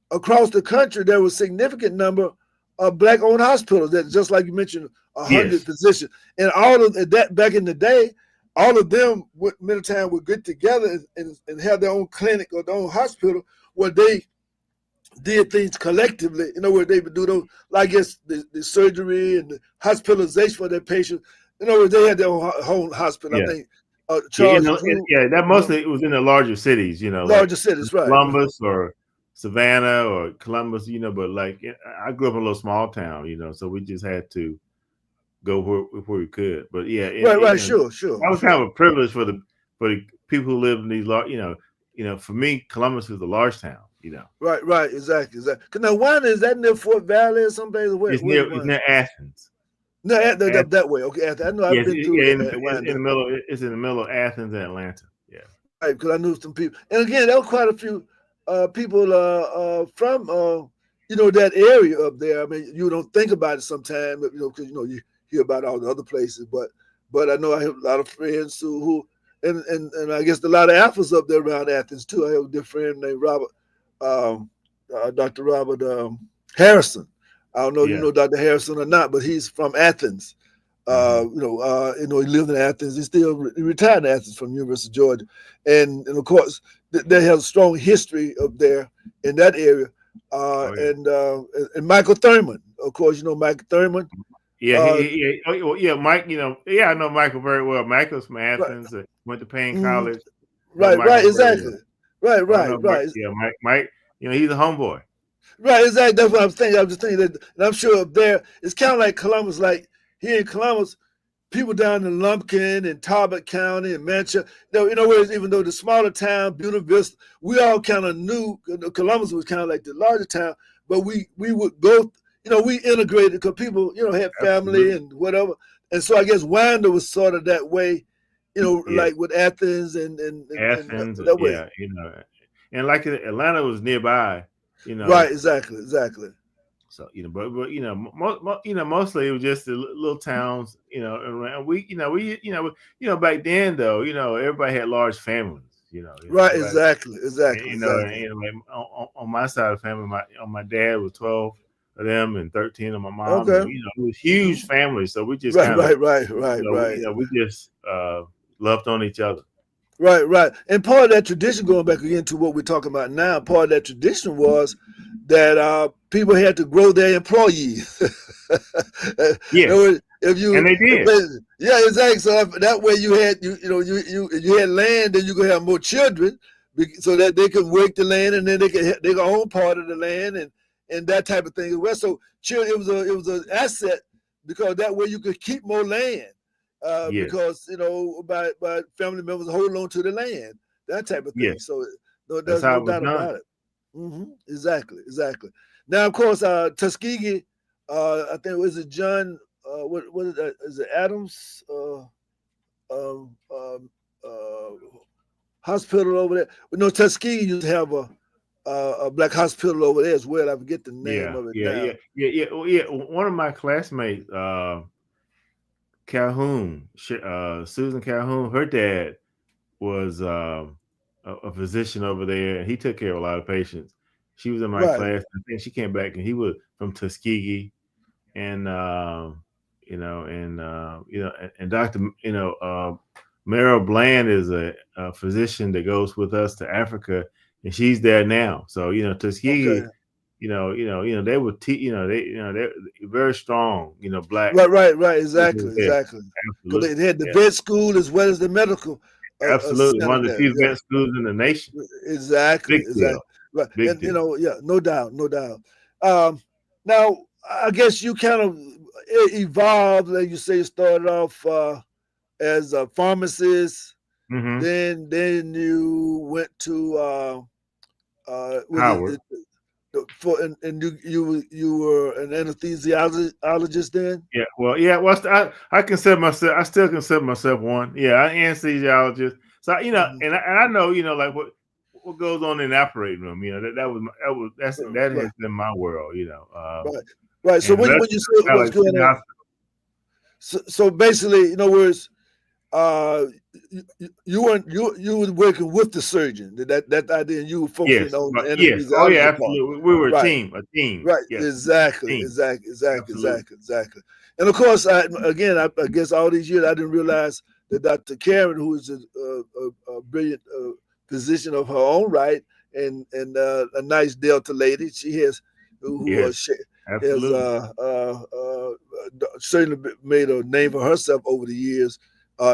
across the country there was a significant number of Black-owned hospitals that, just like you mentioned, 100 physicians, and all of that back in the day. All of them many times would get together and have their own clinic or their own hospital where they did things collectively, where they would do those, the surgery and the hospitalization for their patients. Where they had their own hospital. I think Charles. That mostly it was in the larger cities, larger cities, right? Columbus or Savannah or Columbus, but I grew up in a little small town, so we just had to go where we could. But sure. That was kind of a privilege for the people who live in these large, for me, Columbus was a large town. Right, exactly. Now, one is that near Fort Valley or someplace? It's near Athens. No, that way. Okay, Athens. I know I've been through in the middle. It's in the middle of Athens and Atlanta. Yeah, right. Because I knew some people, and again, there were quite a few people from that area up there. You don't think about it sometimes, because you hear about all the other places, but I know I have a lot of friends who and I guess a lot of Alphas up there around Athens too. I have a dear friend named Robert. Dr. Robert Harrison. I don't know if you know Dr. Harrison or not, but he's from Athens. He lived in Athens. He retired in Athens from the University of Georgia, and of course they have a strong history up there in that area. And Michael Thurman, of course, Michael Thurman. Mike. I know Michael very well. Michael's from Athens. Went to Payne College. Right, exactly. Right. Yeah, Mike. He's a homeboy. Right, exactly. That's what I'm thinking. I'm just thinking that, and I'm sure up there, it's kind of like Columbus. Like here in Columbus, people down in Lumpkin and Talbot County and Manchester, whereas even though the smaller town, Buena Vista, we all kind of knew Columbus was kind of like the larger town, but we would go, we integrated because people, had family and whatever. And so I guess Winder was sort of that way, like with Athens and Athens, that way. yeah, and like Atlanta was nearby, Right, exactly. So but mostly it was just the little towns, around. We back then though, everybody had large families, Right, everybody, exactly. and, like on my side of the family, my dad was 12 of them and 13 of my mom. Okay. And, it was huge family, so we just Right. we just loved on each other. Right. And part of that tradition, going back again to what we're talking about now, part of that tradition was that people had to grow their employees. Yeah. If you, and they did. Yeah, exactly. So that way you had you had land, then you could have more children, so that they could work the land, and then they could own part of the land and that type of thing as well. So it was an asset because that way you could keep more land. Because by family members holding on to the land, that type of thing. Yes. So there's no doubt about it. Exactly. Now, of course, Tuskegee. I think was it John? What is that? Is it Adams? Hospital over there. But no, Tuskegee used to have a black hospital over there as well. I forget the name of it. Yeah. One of my classmates. Calhoun, Susan Calhoun, her dad was a physician over there, and he took care of a lot of patients. She was in my class. I think she came back, and he was from Tuskegee, and Dr. Meryl Bland is a physician that goes with us to Africa, and she's there now. So Tuskegee. Okay. They would they're very strong, black. Right, exactly. Absolutely. They had the vet school as well as the medical. Absolutely, one of the few vet schools in the nation. Exactly. Right, and no doubt. Now, I guess you kind of evolved, like you say, you started off as a pharmacist. Mm-hmm. Then you went to Howard. And you were an anesthesiologist then? Yeah, well, I consider myself. I still consider myself one. Yeah, I'm an anesthesiologist. So and I know like what goes on in the operating room. That has been my world. Right. So when you say what's going on, so basically, in other words, you were working with the surgeon. That idea, you were focusing on the yes. Oh yeah, absolutely. We were a team. Right. Yes. Exactly. Exactly. And of course, I guess all these years I didn't realize that Dr. Karen, who is a brilliant physician of her own right, and a nice Delta lady, she has certainly made a name for herself over the years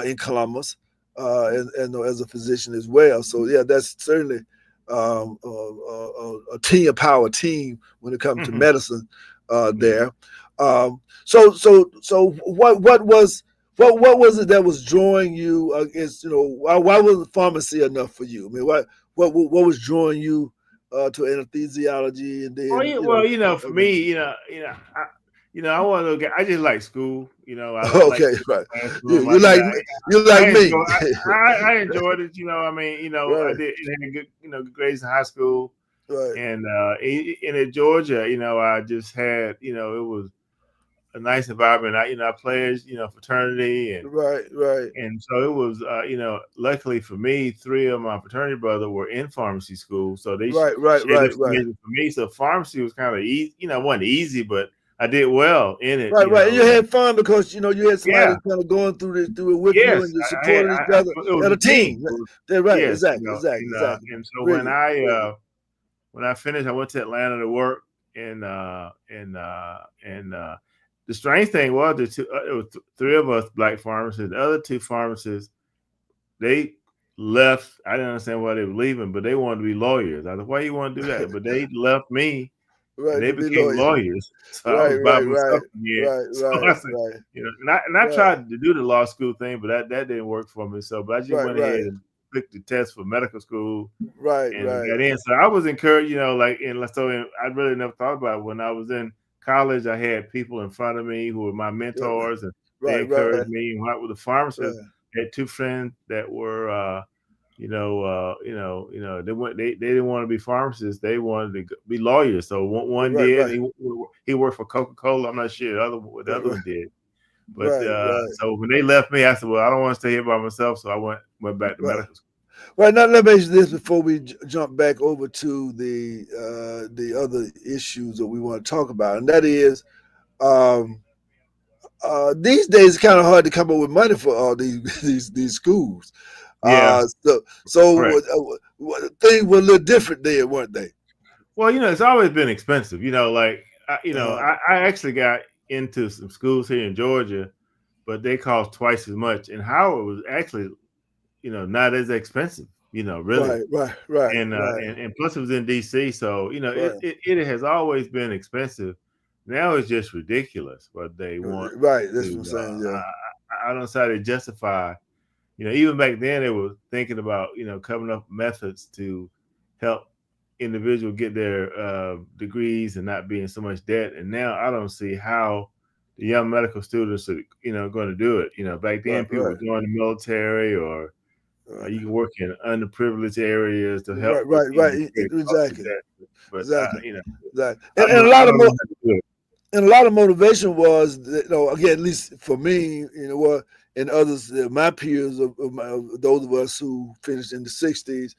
in Columbus, and as a physician as well. So yeah, that's certainly a team, a power team when it comes to medicine there. So what was it that was drawing you against, why wasn't pharmacy enough for you? I mean, what was drawing you to anesthesiology? And then for me, I want to. I just like school. Right. You like me. I enjoyed it. Right. I did had good grades in high school. Right. And in Georgia, I just had, it was a nice environment. I pledged, fraternity, and right. And so it was, luckily for me, 3 of my fraternity brothers were in pharmacy school, so they right. For me, so pharmacy was kind of easy. It wasn't easy, but I did well in it. Right. And you had fun because you had somebody kind of going through it with you, and you supported each other. It was a team. Right. Yes, Exactly. And so when I finished, I went to Atlanta to work, and the strange thing was it was 3 of us black pharmacists. The other 2 pharmacists, they left. I didn't understand why they were leaving, but they wanted to be lawyers. I said, "Why you want to do that?" But they left me Right, and they to be became lawyers. So I was by myself again. So I said, you know, and I tried to do the law school thing, but that didn't work for me. So, but I just went ahead and took the test for medical school, and got in. So I was encouraged, you know, like, and so I really never thought about it. When I was in college, I had people in front of me who were my mentors, and they encouraged me. And when I was a pharmacist, I had two friends that were, they didn't want to be pharmacists. They wanted to be lawyers. So one did. He worked for Coca-Cola. I'm not sure what the other one did. But so when they left me, I said, well, I don't want to stay here by myself. So I went back to medical school. Right, now let me mention this before we jump back over to the other issues that we want to talk about, and that is, these days it's kind of hard to come up with money for all these schools. Yeah. So things were a little different there, weren't they? Well, you know, it's always been expensive. You know, like I actually got into some schools here in Georgia, but they cost twice as much. And Howard was actually, you know, not as expensive. You know, really. Right. And plus it was in DC, so you know, it has always been expensive. Now it's just ridiculous what they want. Right. That's what I'm saying. Yeah. I don't see how to justify. You know, even back then they were thinking about, you know, coming up with methods to help individuals get their degrees and not be in so much debt. And now I don't see how the young medical students are, you know, going to do it. You know, back then people would join the military, or you can work in underprivileged areas to help. Exactly. But exactly. You know, exactly. And a lot of motivation was, you know, again, at least for me, you know, and others, my peers of those of us who finished in the 60s,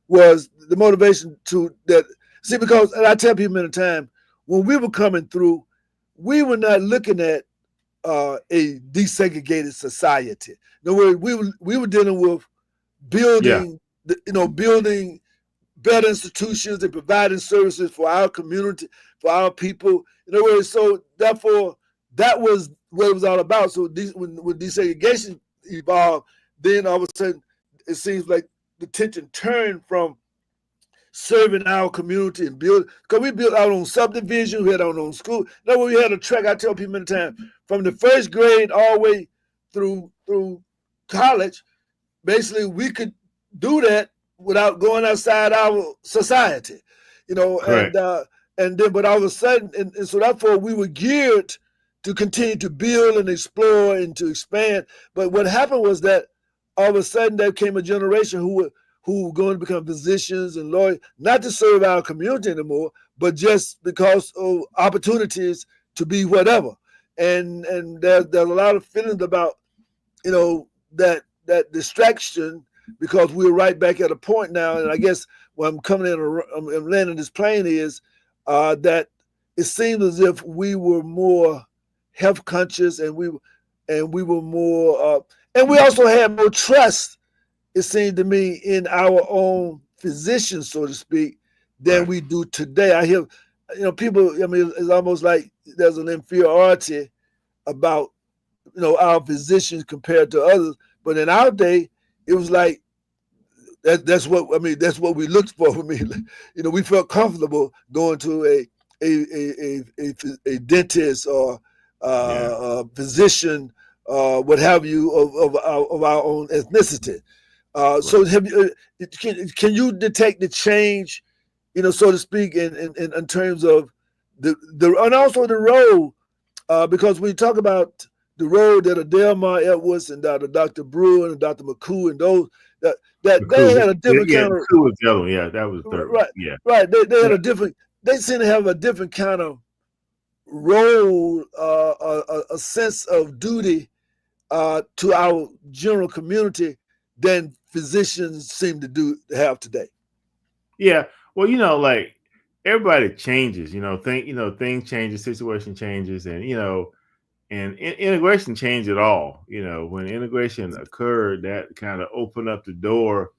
was the motivation to that. See, because, and I tell people many times, when we were coming through, we were not looking at a desegregated society. No, we were dealing with building, building better institutions and providing services for our community, for our people. In other words, so therefore, that was what it was all about. So when desegregation evolved, then all of a sudden it seems like the tension turned from serving our community and build, because we built our own subdivision, we had our own school. No, we had a track. I tell people many times, from the first grade all the way through college, basically we could do that without going outside our society, you know. And then but all of a sudden, and so therefore we were geared to continue to build and explore and to expand. But what happened was that all of a sudden there came a generation who were going to become physicians and lawyers, not to serve our community anymore, but just because of opportunities to be whatever. And there's a lot of feelings about, you know, that distraction, because we're right back at a point now. And I guess when I'm coming in, I'm landing this plane is that it seems as if we were more health conscious, and we were more, and we also had more trust, it seemed to me, in our own physicians, so to speak, than we do today. I hear, you know, people, I mean, it's almost like there's an inferiority about, you know, our physicians compared to others. But in our day, it was like, that's what we looked for. I mean, you know, we felt comfortable going to a dentist or a physician, what have you, of our own ethnicity. So have you, can you detect the change, you know, so to speak, in terms of the and also the role, because when you talk about the role that Adelma Edwards and Dr. Brewer and Dr. McCoo and those that they had a different kind of, McCoo was the other one. Yeah, that was the third one. Yeah, right. They had a different. They seem to have a different kind of role, a sense of duty to our general community than physicians seem to have today. Yeah, well, you know, like everybody changes. You know, things changes, situation changes, and you know, and integration changed it all. You know, when integration occurred, that kind of opened up the door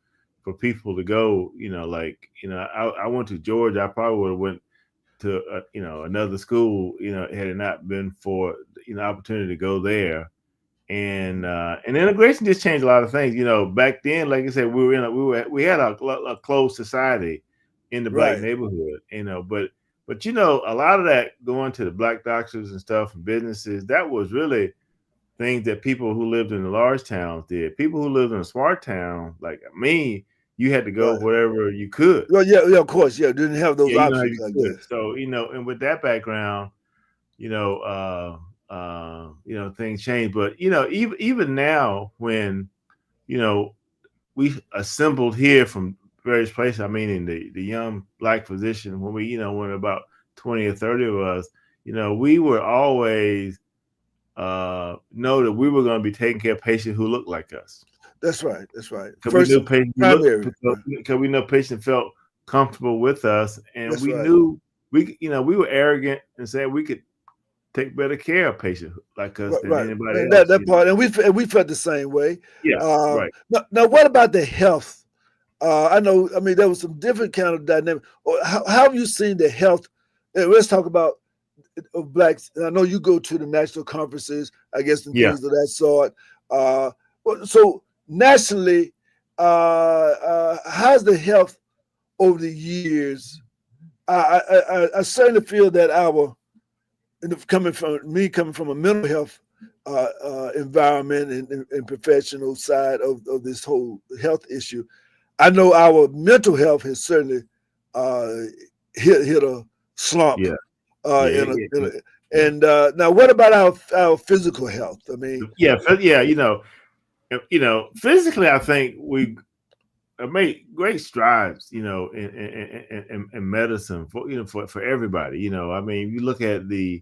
for people to go. You know, like, you know, I went to Georgia. I probably would have went to you know, another school, you know, had it not been for, you know, opportunity to go there. And integration just changed a lot of things. You know, back then, like I said, we had a closed society in the black neighborhood. You know, but But you know, a lot of that going to the black doctors and stuff and businesses, that was really things that people who lived in the large towns did. People who lived in a small town, like me, you had to go wherever you could. Well, yeah, of course, yeah. Didn't have those Yeah, options like that. So and with that background, things change. But even now, when we assembled here from various places. I mean, in the young black physician, when when about 20 or 30 of us, we were always know that we were going to be taking care of patients who looked like us. That's right. That's right. Because we know patients felt comfortable with us, and knew we were arrogant and said we could take better care of patients like us than anybody else. That part, and we felt the same way. Yeah, right. Now, what about the health? I mean, there was some different kind of dynamic. How have you seen the health? Let's talk about of blacks. I know you go to the national conferences, I guess, and things of that sort. So nationally, how's the health over the years? I certainly feel that coming from a mental health environment and professional side of this whole health issue, I know our mental health has certainly hit a slump. And now, what about our physical health? I mean, physically, I think we made great strides, in medicine for everybody. I mean, you look at the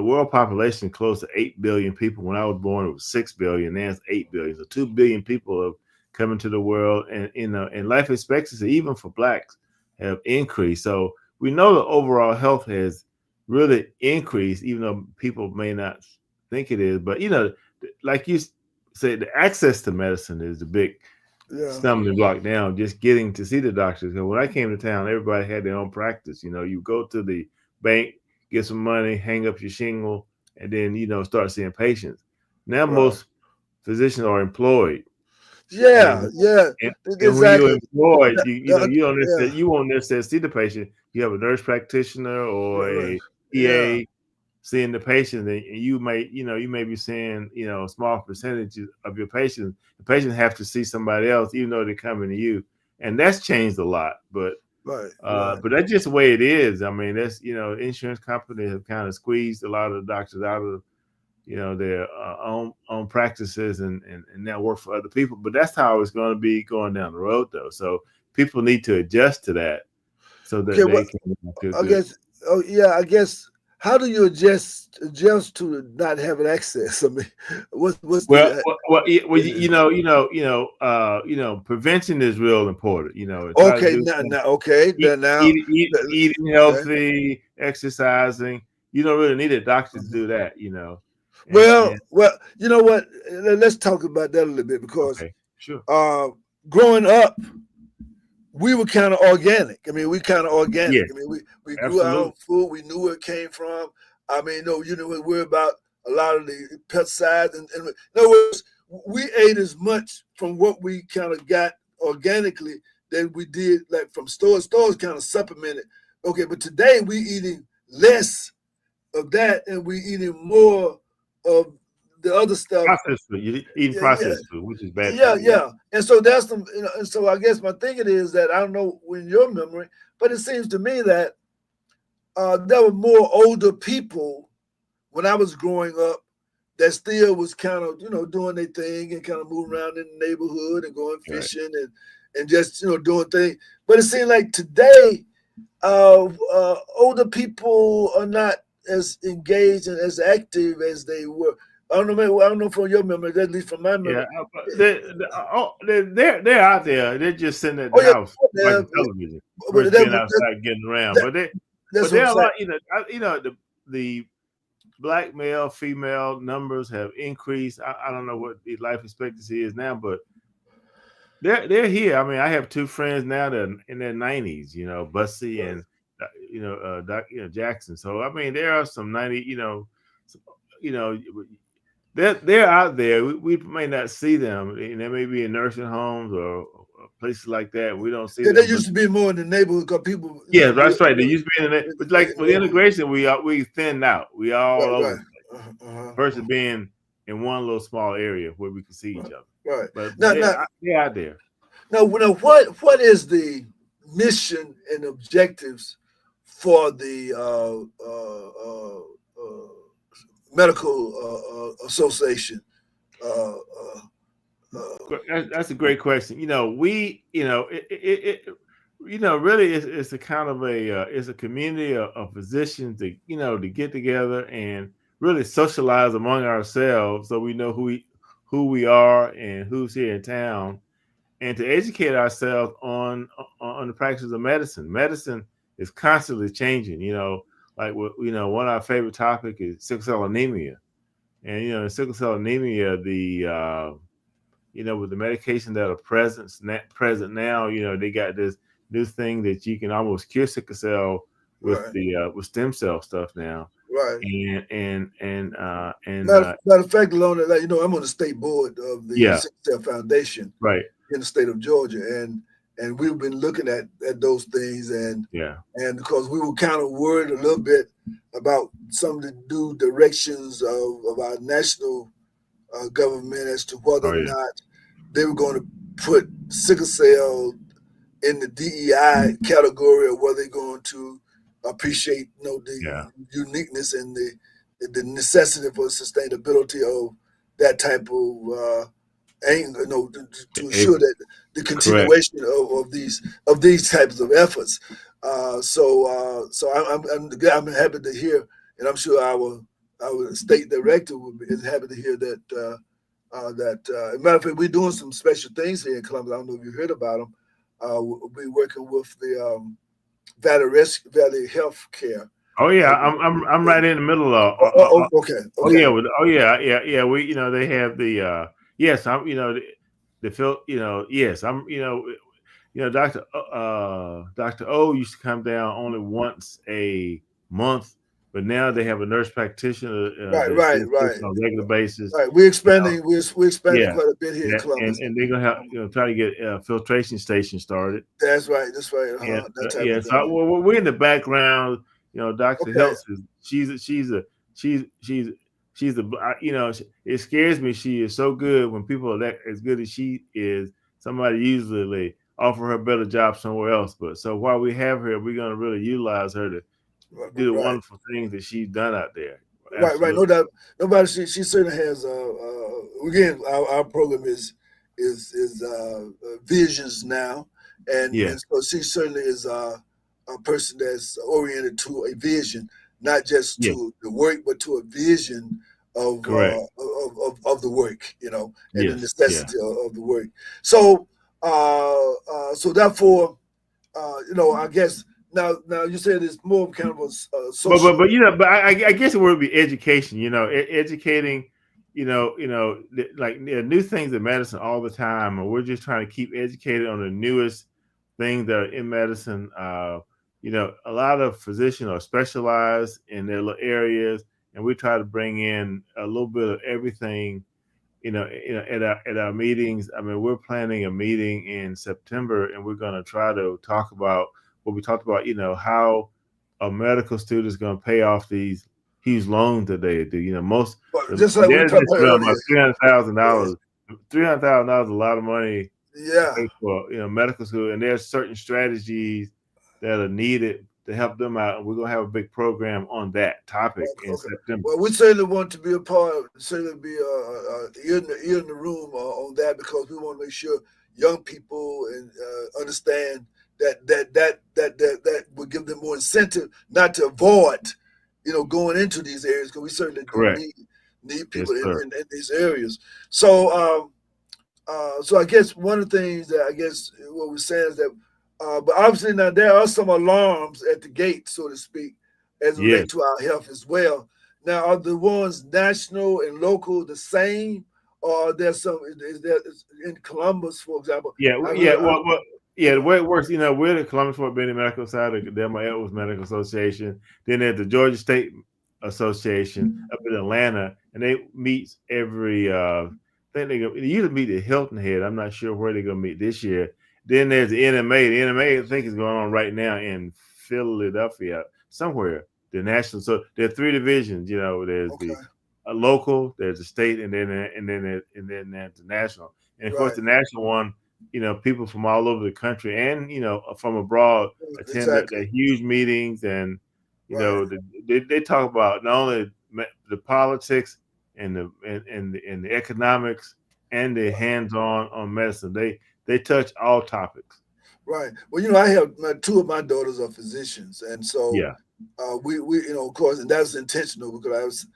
world population close to 8 billion people. When I was born, it was 6 billion. Now it's 8 billion. So 2 billion people have come into the world, and life expectancy, even for blacks, have increased. So we know the overall health has really increased, even though people may not think it is. But like you said, the access to medicine is the big stumbling block now. Just getting to see the doctors. Because when I came to town, everybody had their own practice. You go to the bank, get some money, hang up your shingle, and then start seeing patients. Now most physicians are employed. And when you're employed, you won't necessarily see the patient. You have a nurse practitioner or a PA seeing the patient, and you may be seeing a small percentage of your patients. The patients have to see somebody else, even though they're coming to you, and that's changed a lot. But but that's just the way it is. I mean, that's insurance companies have kind of squeezed a lot of the doctors out of their own practices and now work for other people. But that's how it's going to be going down the road, though. So people need to adjust to that so that they can. I guess. How do you adjust to not having access? I mean, prevention is real important. Eating healthy, exercising. You don't really need a doctor to do that. Well, you know what? Let's talk about that a little bit because growing up, we were kind of organic. I mean, we kind of organic. Yes. I mean, we grew our own food. We knew where it came from. I mean, we worry about a lot of the pesticides. And in other words, we ate as much from what we kind of got organically than we did like from stores. Stores kind of supplemented. Okay, but today we eating less of that and we eating more of the other stuff. Processed food. You eat processed food, which is bad. And so that's some, and so I guess my thinking is that I don't know in your memory, but it seems to me that there were more older people when I was growing up that still was kind of, doing their thing and kind of moving around in the neighborhood and going fishing and just, doing things. But it seemed like today, older people are not as engaged and as active as they were. I don't know from your memory, at least from my memory. They're out there. They're just sitting at the house watching television, being outside getting around. But there are a lot. The black male, female numbers have increased. I don't know what the life expectancy is now, but they're here. I mean, I have two friends now that are in their 90s. Bussy and Jackson. So I mean, there are some 90. They're out there. We may not see them. They may be in nursing homes or places like that. We don't see Yeah, them. they used to be more in the neighborhood because people. Yeah, that's right. They used to be in it, but like with integration, we thinned out. We all over the place. Versus being in one little small area where we can see each other. Right. But Now, they're out there. Now, what is the mission and objectives for the medical association? That's a great question. Really, it's a kind of it's a community of physicians to to get together and really socialize among ourselves, so we know who we are and who's here in town, and to educate ourselves on the practice of medicine. Medicine is constantly changing. Like one of our favorite topics is sickle cell anemia, and in sickle cell anemia, with the medication that are present now, they got this new thing that you can almost cure sickle cell with with stem cell stuff now. Right. And matter of fact, alone, I'm on the state board of the Sickle Cell Foundation, right, in the state of Georgia, and we've been looking at those things, and because we were kind of worried a little bit about some of the new directions of our national government as to whether or not they were going to put sickle cell in the DEI category, or whether they're going to appreciate the uniqueness and the necessity for sustainability of that type of angle, to ensure that the continuation of these types of efforts. So I'm happy to hear, and I'm sure our state director is happy to hear that. As a matter of fact, we're doing some special things here in Columbus. I don't know if you heard about them. We're working with the Valley Health Care. Oh yeah, I'm right in the middle of. Okay. Yeah. We they have the yes. I'm the Phil. Yes. I'm Dr. O used to come down only once a month, but now they have a nurse practitioner right on a regular basis. Right, we're expanding. We're expanding quite a bit here in Columbus, and they're gonna have try to get a filtration station started. That's right. So we're in the background. Dr. Heltz it scares me. She is so good. When people are that as good as she is, somebody usually offer her a better job somewhere else. But so while we have her, we're going to really utilize her to do the wonderful things that she's done out there. Absolutely. Right. No doubt. Nobody. She certainly has. Again, our program is visions now, and so she certainly is a person that's oriented to a vision, not just to the work, but to a vision of the work, and the necessity of the work. So, so therefore, I guess now you said it's more kind of a social. But I guess it would be education. Educating. Like new things in medicine all the time, and we're just trying to keep educated on the newest things that are in medicine. A lot of physicians are specialized in their little areas, and we try to bring in a little bit of everything. At our meetings. I mean, we're planning a meeting in September, and we're going to try to talk about what we talked about. How a medical student is going to pay off these huge loans that they do. Most just like we talked about $300,000. $300,000 is a lot of money. Yeah. For medical school, and there's certain strategies that are needed to help them out, and we're gonna have a big program on that topic in September. Well, we certainly want to be a part of, certainly be ear in the room on that, because we want to make sure young people and understand that will give them more incentive not to avoid, going into these areas, because we certainly do need people in these areas. So, so I guess one of the things that what we're saying is that. But obviously now there are some alarms at the gate, so to speak, as it relates to our health as well. Now, are the ones national and local the same, or are there some? Is there in Columbus, for example? The way it works, we're the Columbus Fort Benning Medical Society, the Delma Edwards Medical Association. Then there's the Georgia State Association up in Atlanta, and they meet every. I think they usually meet at Hilton Head. I'm not sure where they're gonna meet this year. Then there's the NMA. The NMA, I think, is going on right now in Philadelphia, somewhere. The national. So there are 3 divisions. You know, there's the local, there's the state, and then there's the national. And of course, the national one, you know, people from all over the country and, you know, from abroad attend the huge meetings, and you know, they talk about not only the politics and the economics and the hands-on medicine. They touch all topics. Right. Well, you know, I have 2 of my daughters are physicians, and so we you know, of course, and that's intentional because I was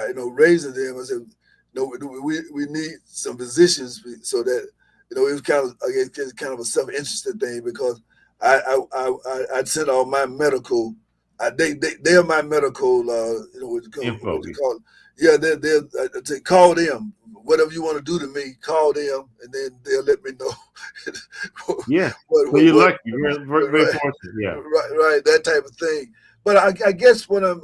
you know, raising them. I said, no, we need some physicians so that, you know, it was kind of, I guess, kind of a self-interested thing because I sent all my medical. They are my medical. You know what you call it. Yeah, they call them. Whatever you want to do to me, call them, and then they'll let me know. Yeah, well, you're lucky. You're very fortunate. Yeah, right, that type of thing. But I guess when I'm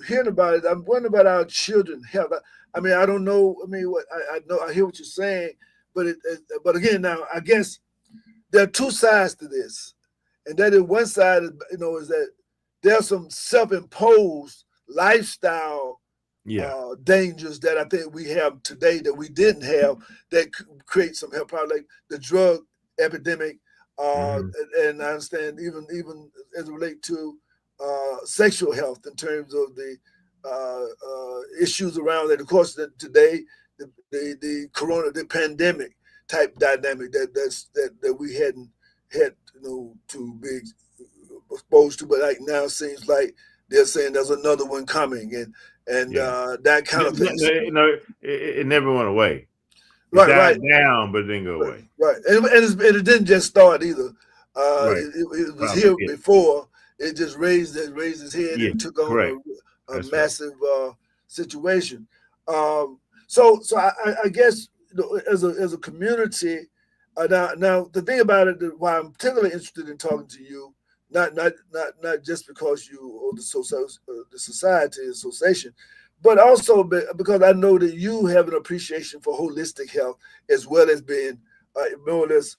hearing about it, I'm wondering about our children's health. I mean, I don't know. I mean, I know, I hear what you're saying, but but again, now I guess there are 2 sides to this, and that is one side, you know, is that there's some self-imposed lifestyle dangers that I think we have today that we didn't have that create some health problems, like the drug epidemic, and I understand even as it relates to sexual health in terms of the issues around it. Of course, today the corona, the pandemic type dynamic that we hadn't had, you know, to be exposed to, but like now it seems like they're saying there's another one coming, and that kind of thing. No, it never went away. It died down, but it didn't go away. Right, and it didn't just start either. It was here before. It just raised its head and took on a massive situation. So I guess, you know, as a community, now the thing about it, why I'm particularly interested in talking to you, not just because you are the society association, but also because I know that you have an appreciation for holistic health as well as being more or less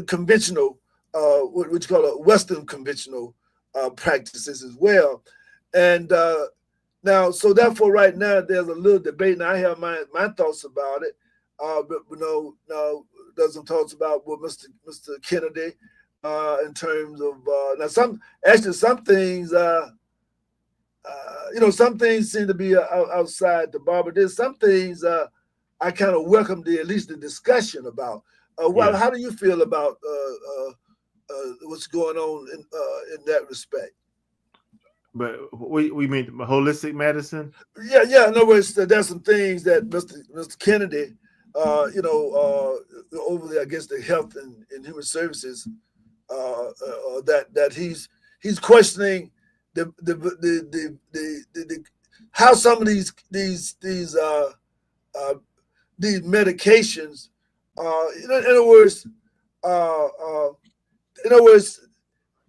conventional, what you call a Western conventional practices as well. And now, so therefore, right now there's a little debate, and I have my thoughts about it. But you know, now there's some thoughts about what Mr. Kennedy, in terms of now some things, you know, some things seem to be outside the bar, but there's some things I kind of welcome at least the discussion about. How do you feel about what's going on in that respect? But we mean holistic medicine? Yeah. In other words, there's some things that Mr. Kennedy, you know, over the, I guess, the Health and Human Services, that he's questioning the how some of these medications, in other words,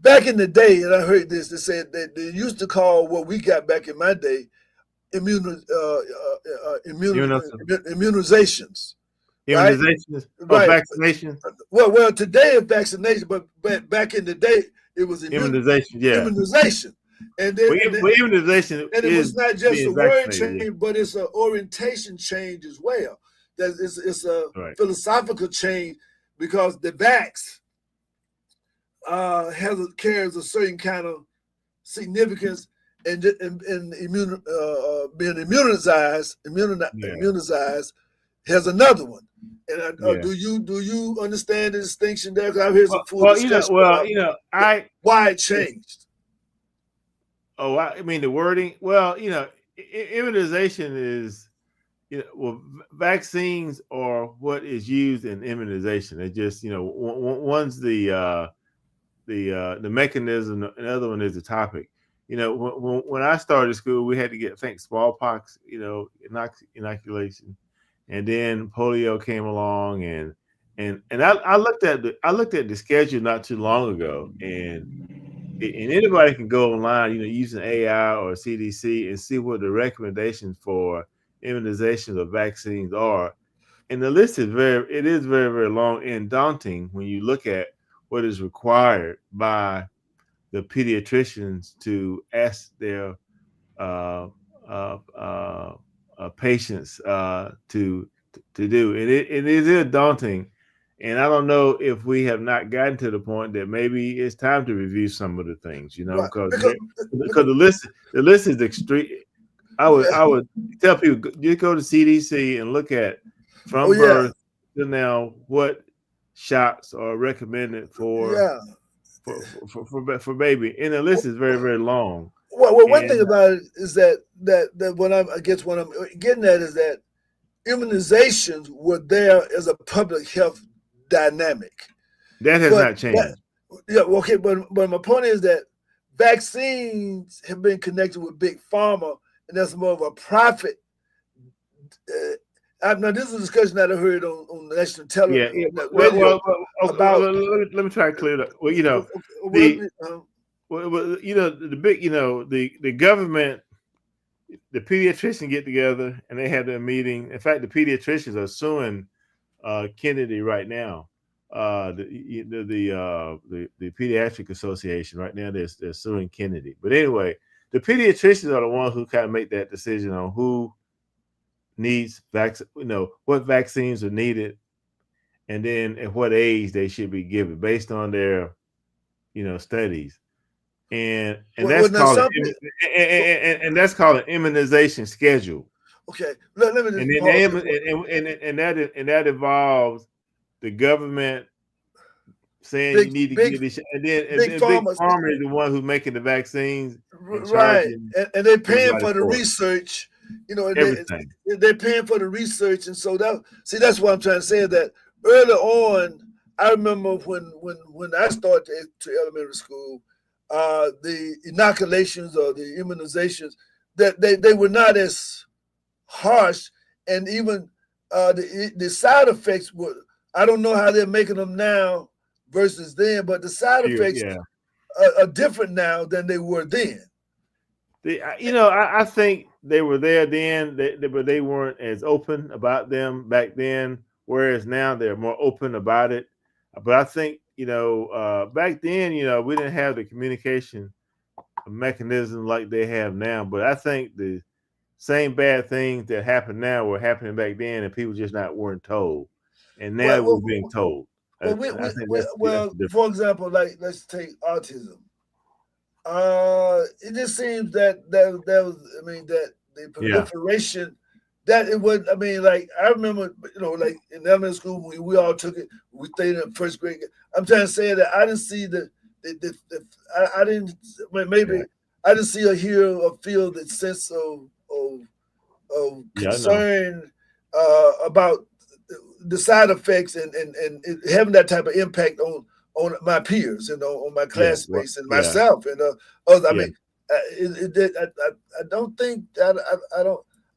back in the day, and I heard this, they said that they used to call what we got back in my day immunizations. Immunizations or vaccinations? Well, today it's vaccination, but back in the day it was immunization. Yeah, immunization. And then, immunization, and it was not just a word change, but it's an orientation change as well. It's a philosophical change because the vax carries a certain kind of significance, and being immunized has another one. And do you understand the distinction there? Because I've heard some full discussion why it changed. Oh, I mean the wording. Well, immunization is, vaccines are what is used in immunization. It just, one's the mechanism, and the other one is the topic. When I started school, we had to get, I think, smallpox, inoculation, and then polio came along, and I looked at the schedule not too long ago, and anybody can go online, using AI or CDC and see what the recommendations for immunizations or vaccines are. And the list is very long and daunting when you look at what is required by the pediatricians to ask their patients to do. And it is daunting. And I don't know if we have not gotten to the point that maybe it's time to review some of the things, because the list is extreme. I would tell people, just go to CDC and look at from birth to now what shots are recommended for baby, and the list is very long. Well, one thing about it is that what I'm getting at is that immunizations were there as a public health dynamic. That has not changed. But my point is that vaccines have been connected with big pharma, and that's more of a profit. Now, this is a discussion that I heard on national television. Let me try to clear it up. Well, the government, the pediatricians get together and they have their meeting. In fact, the pediatricians are suing Kennedy right now. The Pediatric Association right now, they're suing Kennedy. But anyway, the pediatricians are the ones who kind of make that decision on who needs what vaccines are needed, and then at what age they should be given based on their studies. And that's called an immunization schedule. Okay, let me just and that involves the government saying you need to get this, and then Big Pharma is the one who's making the vaccines, right? And they're paying for the research. They're paying for the research, and so that's what I'm trying to say. That early on, I remember when I started to elementary school, the inoculations or the immunizations, that they were not as harsh, and even the side effects were. I don't know how they're making them now versus then, but the side effects are different now than they were then. I think they were there then, but they weren't as open about them back then, whereas now they're more open about it. But I think, back then, we didn't have the communication mechanism like they have now. But I think the same bad things that happen now were happening back then, and people just weren't told. And now we're being told. For example, like let's take autism. It just seems that the proliferation that it was. I mean, like I remember, like in elementary school when we all took it. We stayed in first grade. I'm trying to say that I didn't see I didn't see or hear or feel the sense of concern about the side effects and having that type of impact on my peers, on my classmates and myself and others. I mean, I don't think that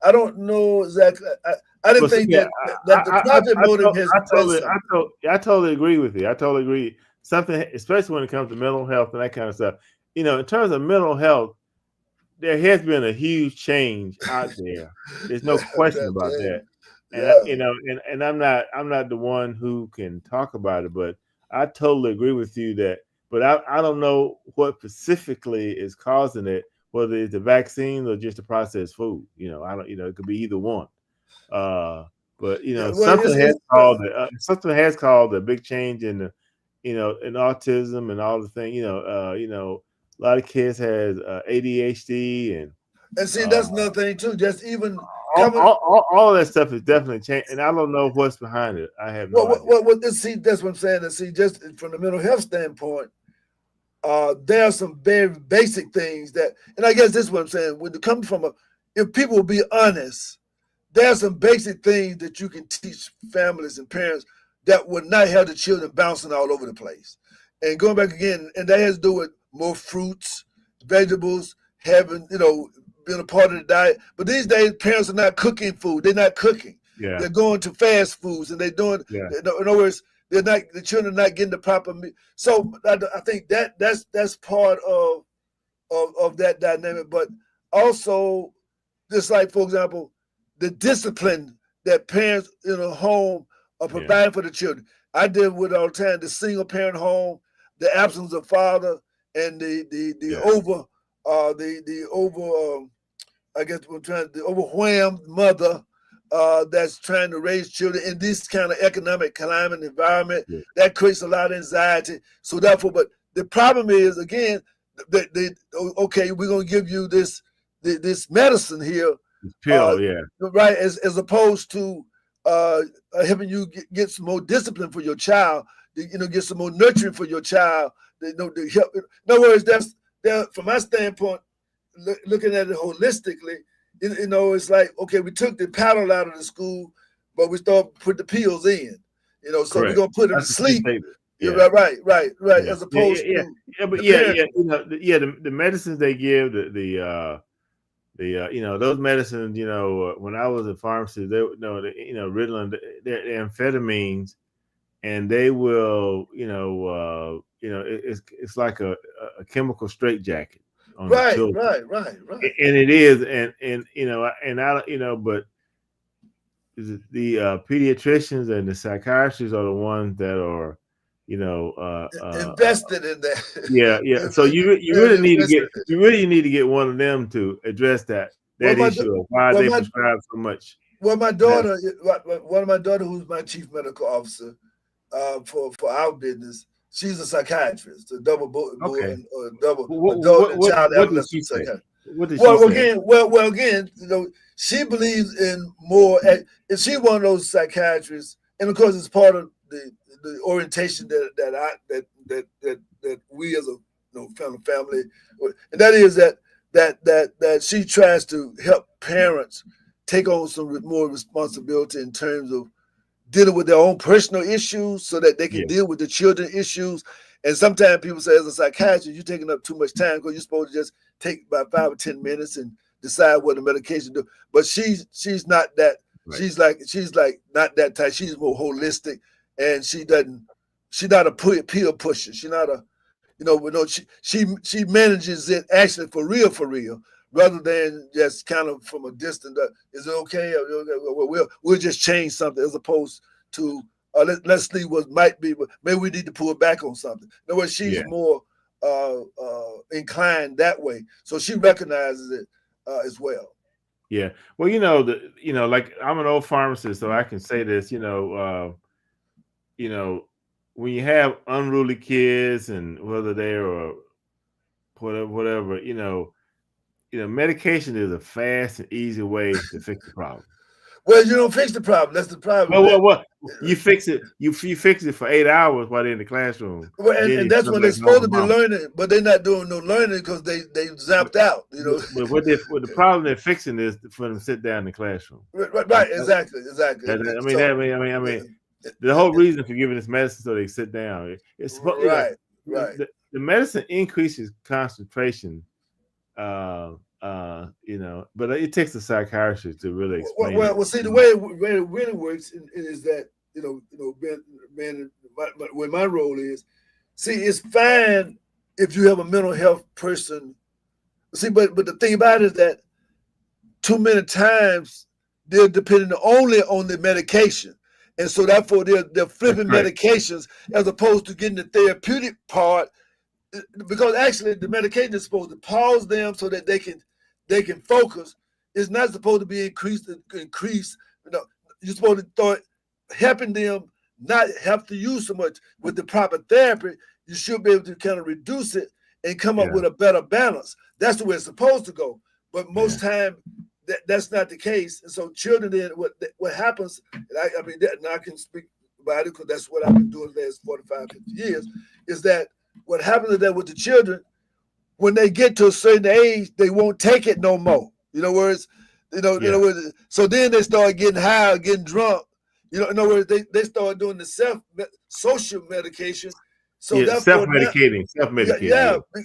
I don't know exactly. I didn't think that the profit motive has. I totally agree with you. I totally agree. Something, especially when it comes to mental health and that kind of stuff. In terms of mental health, there has been a huge change out there. There's no question about that. And I'm not the one who can talk about it, but I totally agree with you that. But I don't know what specifically is causing it, whether it's the vaccine or just the processed food. I don't. It could be either one. But something has caused a big change in the, in autism and all the things. A lot of kids has ADHD and see that's another thing too. Just even all that stuff is definitely changed, and I don't know what's behind it. I have no idea. See, that's what I'm saying. And see, just from the mental health standpoint, there are some very basic things that, and I guess this is what I'm saying. When it comes from if people will be honest, there are some basic things that you can teach families and parents that would not have the children bouncing all over the place. And going back again, and that has to do with more fruits, vegetables, having, being a part of the diet. But these days, parents are not cooking food. They're not cooking. Yeah. They're going to fast foods, and they're doing. Yeah. In other words, the children are not getting the proper meat. So I think that's part of that dynamic. But also, just like, for example, the discipline that parents in a home are providing for the children. I deal with all the time the single parent home, the absence of father, and the overwhelmed mother that's trying to raise children in this kind of economic climate environment. That creates a lot of anxiety. So therefore, but the problem is again, okay, we're gonna give you this medicine here, pill, right, as opposed to helping you get some more discipline for your child, get some more nurturing for your child. In other words, that's from my standpoint, looking at it holistically. It's like, okay, we took the paddle out of the school, but we start put the pills in. So Correct. we're gonna put them to sleep. Right. As opposed to the medicines they give, those medicines, when I was a pharmacist, Ritalin, they're amphetamines, and they will, it's like a chemical straitjacket. Right. And it is, but the pediatricians and the psychiatrists are the ones that are, invested in that. So you really need to get one of them to address that issue of why they prescribe so much. Well, my daughter, one of my daughter, who's my chief medical officer for our business, she's a psychiatrist, a double child adolescent psychiatrist. What did she say? Again, she believes in more. And she's one of those psychiatrists, and of course, it's part of the orientation that we as a family, and that is that she tries to help parents take on some more responsibility in terms of dealing with their own personal issues so that they can deal with the children issues. And sometimes people say, as a psychiatrist, you're taking up too much time because you're supposed to just take about 5 or 10 minutes and decide what the medication do. But she's not that. Right. She's like not that type. She's more holistic, and she's not a pill pusher. She's not a, she manages it actually for real, rather than just kind of from a distance. Is it okay? We'll just change something, as opposed to let's see what might be. Maybe we need to pull back on something. In other words, she's more inclined that way, so she recognizes it as well. Yeah. Well, like I'm an old pharmacist, so I can say this. When you have unruly kids, and whether they are whatever, medication is a fast and easy way to fix the problem. Well, you don't fix the problem. That's the problem. Well, you fix it. You fix it for 8 hours while they're in the classroom. Well, and that's when they're supposed to be learning, but they're not doing no learning because they zapped out. But what the problem they're fixing is for them to sit down in the classroom. Right. Exactly. The whole reason for giving this medicine so they sit down. It's supposed, right. The medicine increases concentration. But it takes a psychiatrist to really explain. Well, see, the way it really works is that when my role is, see, it's fine if you have a mental health person. See, but the thing about it is that too many times they're depending only on the medication, and so therefore they're flipping medications as opposed to getting the therapeutic part. Because actually the medication is supposed to pause them so that they can focus. It's not supposed to be increased. You're supposed to start helping them not have to use so much. With the proper therapy, you should be able to kind of reduce it and come up with a better balance. That's the way it's supposed to go. But most time that's not the case. And so children, then what happens, and I can speak about it because that's what I've been doing the last 45, 50 years, is that what happens is that with the children, when they get to a certain age, they won't take it no more. So then they start getting high, getting drunk. In other words, they start doing the social medication. So self-medicating.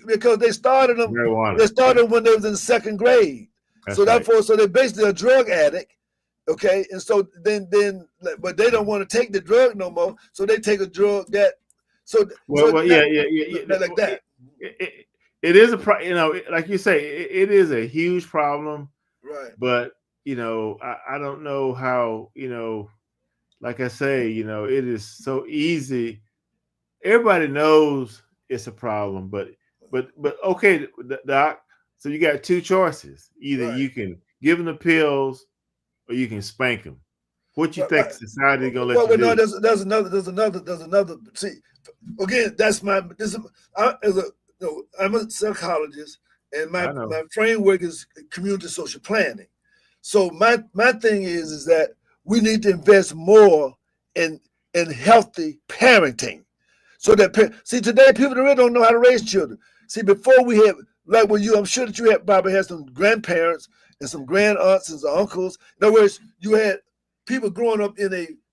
Because they started them. Marijuana. They started when they was in second grade. That's so they're basically a drug addict. Okay, and so then, but they don't want to take the drug no more. So they take a drug that. Like that. It is like you say, it is a huge problem. Right. But I don't know how, like I say, it is so easy. Everybody knows it's a problem, but okay, doc. So you got two choices. Either you can give them the pills or you can spank them. What you think society gonna let you do? No, there's another. See, again, I'm a psychologist, and my framework is community social planning. So my thing is that we need to invest more in healthy parenting. So that today people really don't know how to raise children. See, before we had, like when I'm sure that you probably had some grandparents and some grand aunts and some uncles. In other words, you had people growing up in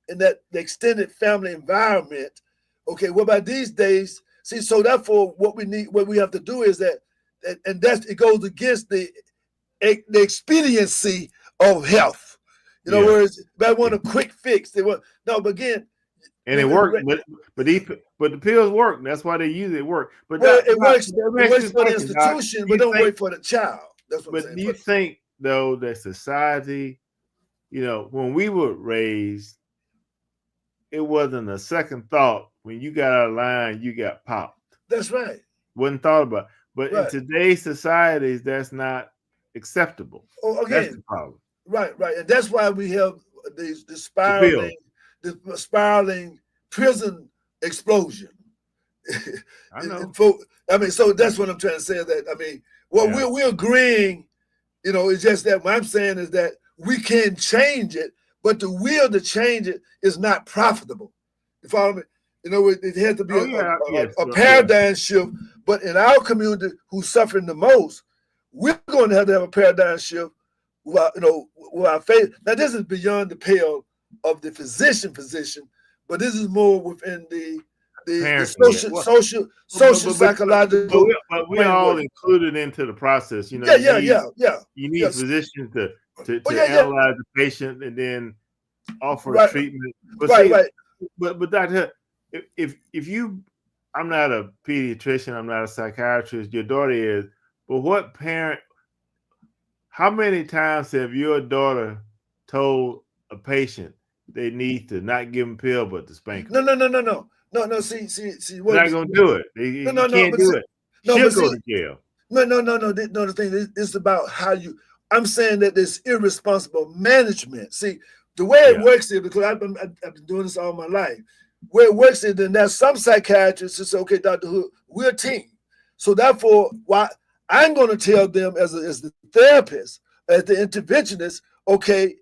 that extended family environment. Okay, well, by these days, see, so therefore, what we have to do is that, and that's it goes against the expediency of health. In other words, they want a quick fix. But again. And it worked, but the pills work. That's why they use it. Work, but it works for the institution, but don't work for the child. That's what I'm saying. Do you think though that society, when we were raised, it wasn't a second thought. When you got out of line, you got popped. That's right. Wasn't thought about. But in today's societies, that's not acceptable. Oh, again, that's the problem. Right, and that's why we have the spiraling prison explosion. I know. So that's what I'm trying to say. That we're agreeing. It's just that what I'm saying is that we can change it, but the will to change it is not profitable. You follow me? It has to be a paradigm shift. But in our community, who's suffering the most, we're going to have a paradigm shift. With our faith. Now, this is beyond the pale of the physician, but this is more within the social, psychological. But we're all included into the process. You need physicians to analyze the patient and then offer a treatment. But Doctor, if you, I'm not a pediatrician, I'm not a psychiatrist. Your daughter is, but what parent? How many times have your daughter told a patient they need to not give them pill but to spank them? No. See. They're not gonna do it. They can't do it. She'll go to jail. No. The thing is about how you. I'm saying that there's irresponsible management. See, the way it works is because I've been doing this all my life. Where it works is then there's some psychiatrists who say, "Okay, Dr. Hood, we're a team." So therefore, why? I'm going to tell them as the therapist, as the interventionist, okay,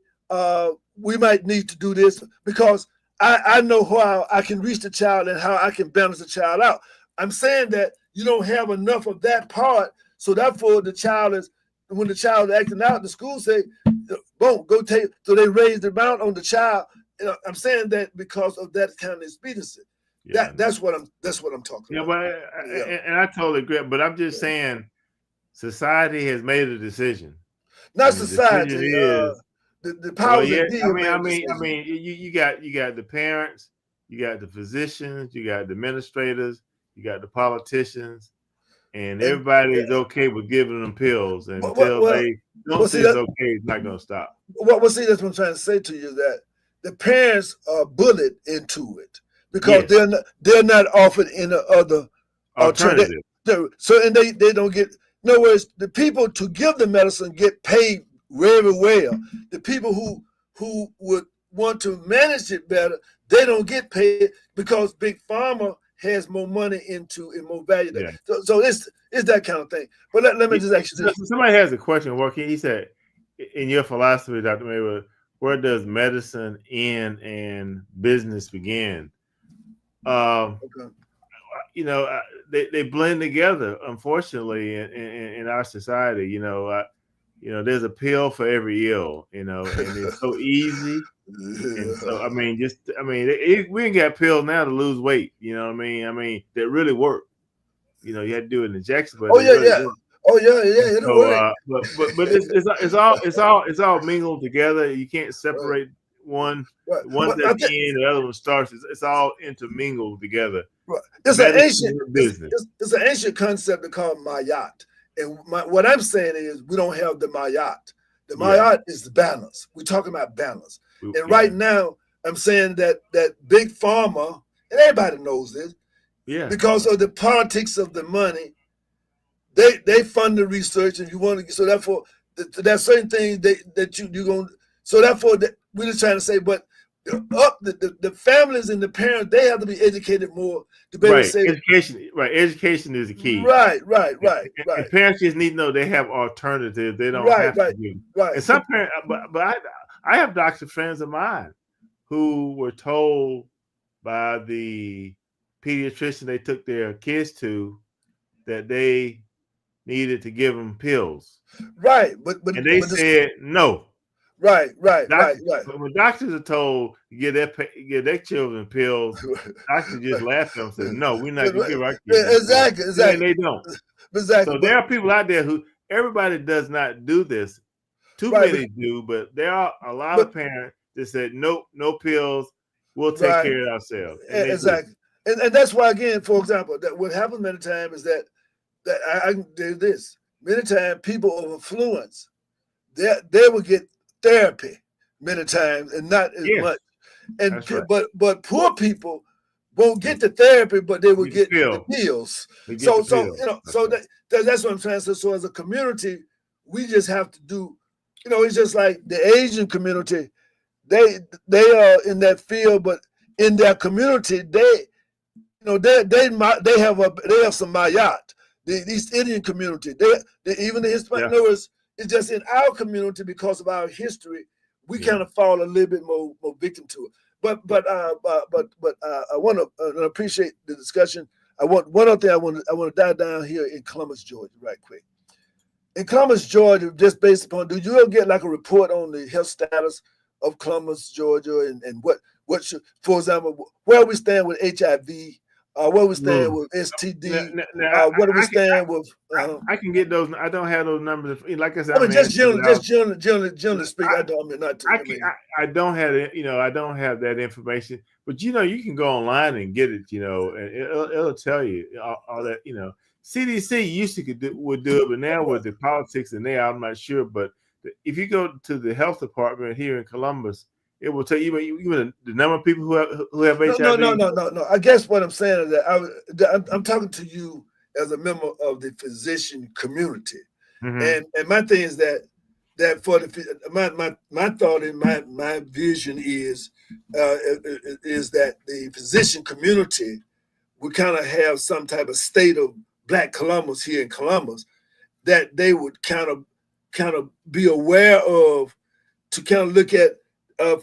we might need to do this because I know how I can reach the child and how I can balance the child out. I'm saying that you don't have enough of that part, so therefore when the child is acting out, the school say, boom, go take it. So they raise the amount on the child. I'm saying that because of that kind of expediency. That's what I'm talking about. And I totally agree, but I'm just saying society has made a decision. Not society. The powers that be. I mean, you got the parents, you got the physicians, you got the administrators, you got the politicians, and everybody is okay with giving them pills. And until they don't say it's okay, it's not going to stop. See, that's what I'm trying to say to you, is that the parents are bullied into it because they're not offered any other alternative. So and they don't get. In other words, the people to give the medicine get paid very well. The people who would want to manage it better, they don't get paid because Big Pharma has more money into and more value. Yeah. So it's that kind of thing. But let me just ask you this. Somebody has a question, Joaquin. He said, in your philosophy, Dr. Mayweather, where does medicine end and business begin? They blend together, unfortunately, in our society. There's a pill for every ill, and it's so easy. And so, we ain't got pills now to lose weight. You know what I mean? That really work. You had to do an injection, but it'll work. But it's all mingled together. You can't separate one's at the end, the other one starts. It's all intermingled together. Right. It's an ancient concept called Mayat. And what I'm saying is we don't have the Mayat. The Mayat is the balance. We're talking about balance. And right now, I'm saying that big pharma, and everybody knows this, because of the politics of the money, they fund the research, and you want to. So therefore, there's certain things that you're going. So therefore, we're just trying to say, but the families and the parents, they have to be educated more to be able to say education. Right, education is the key. Right. And parents just need to know they have alternatives. They don't have to do. Right. And some parents, but I have doctor friends of mine who were told by the pediatrician they took their kids to that they needed to give them pills. Right, and they said no. Right. When doctors are told to give their children pills, doctors just laugh at them and say, "No, we're not going to give our kids." Exactly. And they don't. Exactly. So there are people out there who everybody does not do this. Too many do, but there are a lot of parents that said, "Nope, no pills. We'll take care of ourselves." Exactly. And that's why, again, for example, that what happens many times is that I do this. Many times, people of affluence, they will get therapy many times and not as much. And but poor people won't get the therapy, but they will get the pills. So that's what I'm trying to say. So as a community, we just have to do. It's just like the Asian community. They are in that field, but in their community, they have some Mayat. The East Indian community, even the Hispanic it's just in our community because of our history, we kind of fall a little bit more victim to it. But I want to appreciate the discussion. One other thing I want to dive down here in Columbus, Georgia, right quick. In Columbus, Georgia, just based upon, do you ever get like a report on the health status of Columbus, Georgia, and what should, for example, where we stand with HIV? Where we stand with STD? Where do we stand with? I can get those. I don't have those numbers. Like I said, just generally speak. I don't have it. I don't have that information. But you can go online and get it. And it'll tell you all that. CDC used to would do it, but now with the politics and I'm not sure. But if you go to the health department here in Columbus, it will tell you even the number of people who have HIV. No. I guess what I'm saying is that I'm talking to you as a member of the physician community, and my thing is that for my thought and my vision is that the physician community would kind of have some type of state of Black Columbus here in Columbus that they would kind of be aware of, to kind of look at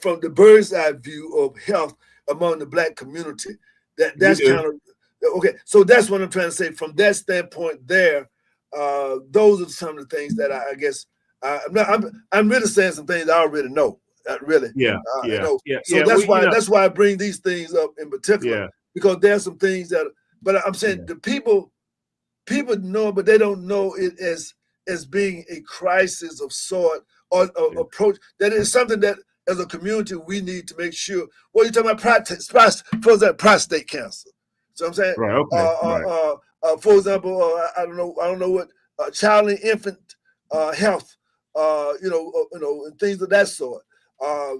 from the bird's eye view of health among the Black community. That's kind of okay. So that's what I'm trying to say. From that standpoint, those are some of the things that I guess I'm really saying some things I already know. Really, So that's why I bring these things up in particular, because there's some things that. But I'm saying the people know, but they don't know it as being a crisis of sort or approach. That is something that, as a community, we need to make sure. Well, you're talking about prostate cancer. So I'm saying, for example, I don't know what child and infant health, and things of that sort.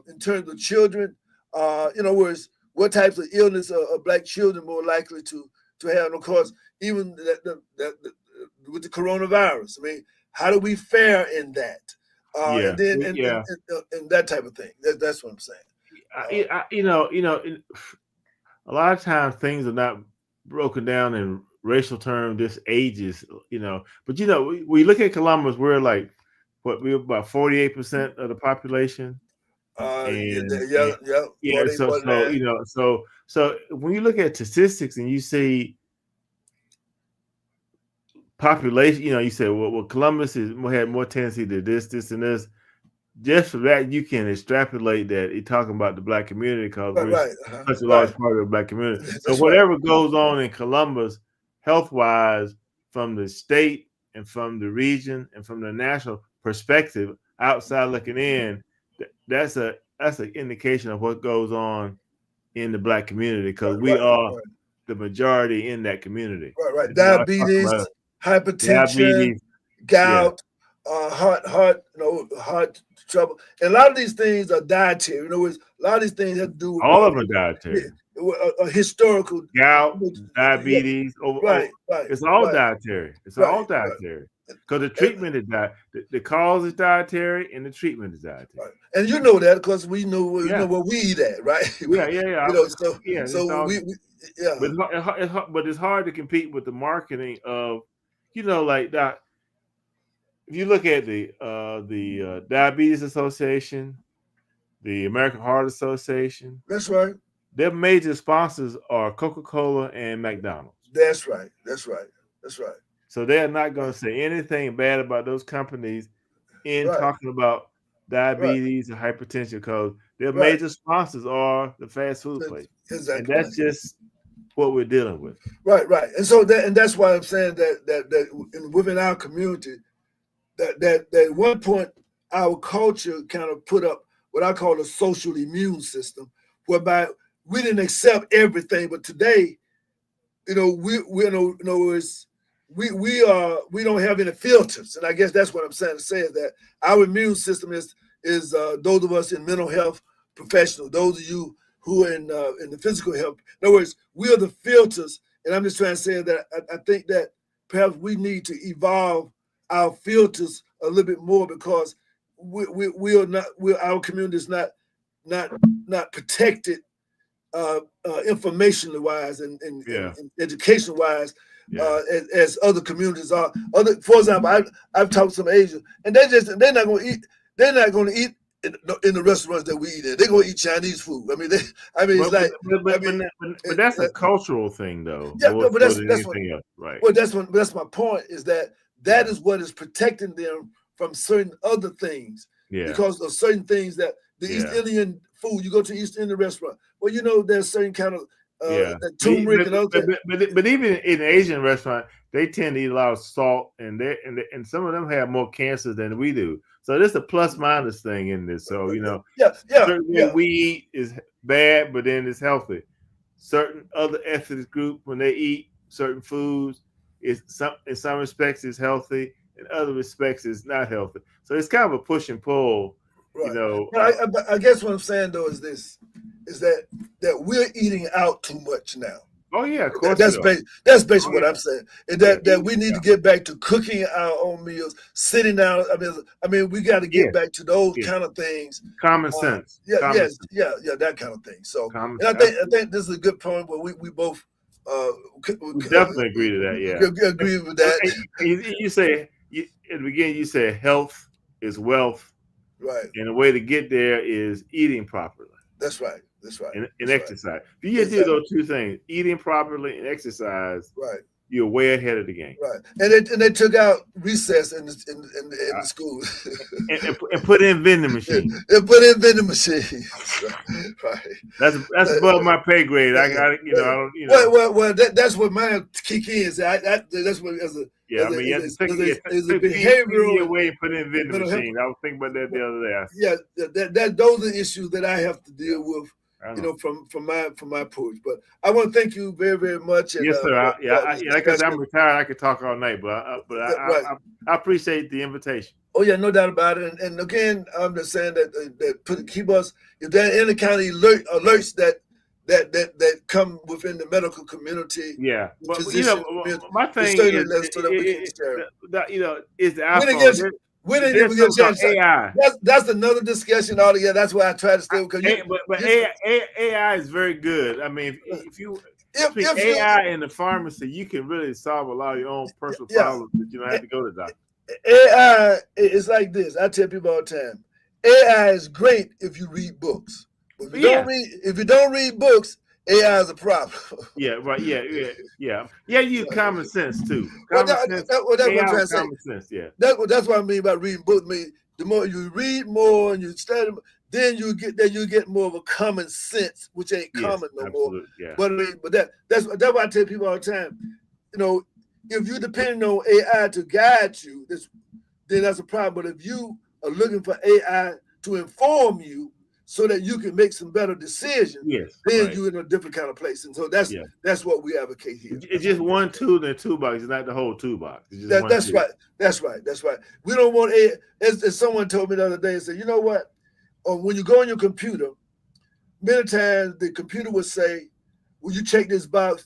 In terms of children, whereas what types of illness are Black children more likely to have? And of course, even with the coronavirus. I mean, how do we fare in that? And that type of thing. That's what I'm saying. A lot of times things are not broken down in racial terms, just ages. But we look at Columbus, we're like we're about 48% of the population. So when you look at statistics and you see population, you say, well, Columbus had more tendency to this, and this. Just for that, you can extrapolate that you're talking about the Black community because we're such a large part of the Black community. So whatever goes on in Columbus, health-wise, from the state and from the region and from the national perspective, outside looking in, that's an indication of what goes on in the Black community, because we are the majority in that community. Diabetes, hypertension, gout, heart trouble. And a lot of these things are dietary. In other words, a lot of these things have to do with all of them are dietary. Historical gout, diabetes, right. It's all dietary. It's all dietary. Because the treatment is the cause is dietary and the treatment is dietary. Right. And you know that because we know what we eat at, right? Yeah. But it's hard to compete with the marketing of, like that. If you look at the Diabetes Association, the American Heart Association, that's right. Their major sponsors are Coca-Cola and McDonald's. That's right. So they're not going to say anything bad about those companies in talking about diabetes and hypertension because their major sponsors are the fast food place. Exactly. And that's just what we're dealing with. Right. And so that's why I'm saying that within our community, that at one point our culture kind of put up what I call a social immune system, whereby we didn't accept everything, but today, we don't have any filters, and I guess that's what I'm saying to say is that our immune system is those of us in mental health professionals, those of you who are in the physical health. In other words, we are the filters, and I'm just trying to say that I think that perhaps we need to evolve our filters a little bit more because our community is not protected. Information wise and education wise, as other communities are. For example, I've talked to some Asians, and they're not going to eat in the restaurants that we eat in. They're going to eat Chinese food. But that's a cultural thing, though. Yeah, but that's right. Well, that's my point. Is that is what is protecting them from certain other things. Yeah. Because of certain things that the East Indian food, you go to East Indian restaurant. Well, there's certain kind of turmeric and other things. But even in Asian restaurant, they tend to eat a lot of salt, and some of them have more cancer than we do. So there's a plus minus thing in this. So certain we eat is bad, but then it's healthy. Certain other ethnic group when they eat certain foods, in some respects is healthy, in other respects is not healthy. So it's kind of a push and pull. Right. I guess what I'm saying though is this: is that we're eating out too much now. Oh yeah, of course. That's basically what I'm saying. And that we need to get back to cooking our own meals, sitting down. I mean, we got to get back to those kind of things. Common sense. That kind of thing. So, and I think this is a good point where we both we definitely agree to that. Yeah, agree with that. You say at the beginning, you said health is wealth. Right. And the way to get there is eating properly. That's right. And exercise. If you do those two things, eating properly and exercise, right, you're way ahead of the game. Right. And they took out recess in the school. and put in vending machines. Right. That's above my pay grade. I got Well, that's what my kick is. That's what as a you have to behavioral way and put in vending machine. I was thinking about that the other day. Those are issues that I have to deal with. From my porch. But I want to thank you very, very much. And, yes, sir. Like I said, I'm retired. I could talk all night, but I appreciate the invitation. Oh yeah, no doubt about it. And again, I'm just saying that keep us. If there are any kind of alerts that come within the medical community. Yeah, but my thing is the iPhone. We didn't even get a chance. AI. That's another discussion altogether. That's why I try to stay because AI is very good. I mean, if you speak AI in the pharmacy, you can really solve a lot of your own personal problems that you don't have to go to the doctor. AI is like this. I tell people all the time. AI is great if you read books. But if you don't read books, AI is a problem. Yeah, right. Yeah. You use common sense too. That's what I'm trying to say. Common sense, yeah. That's what I mean by reading books. I mean, the more you read more and you study, then you get more of a common sense, which ain't common no more. Yeah. But that's why I tell people all the time. If you're depending on AI to guide you, then that's a problem. But if you are looking for AI to inform you, so that you can make some better decisions, Yes, then right. you're in a different kind of place. And so that's what we advocate here. It's just one tool in the toolbox. It's not the whole toolbox. It's just one That's tool. right. That's right. That's right. We don't want as someone told me the other day and said, you know what? When you go on your computer, many times the computer would say, will you check this box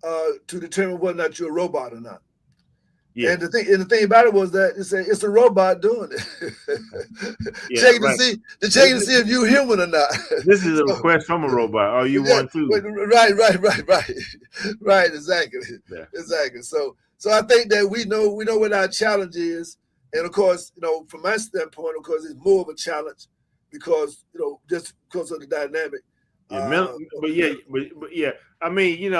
to determine whether or not you're a robot or not? Yeah. And the thing about it was that it's a robot doing it. Checking to see if you're human or not. This is a request from a robot. Are you one too? Right. Right, exactly. Yeah. Exactly. So I think that we know what our challenge is. And of course, from my standpoint, of course, it's more of a challenge because, just because of the dynamic. But yeah, I mean,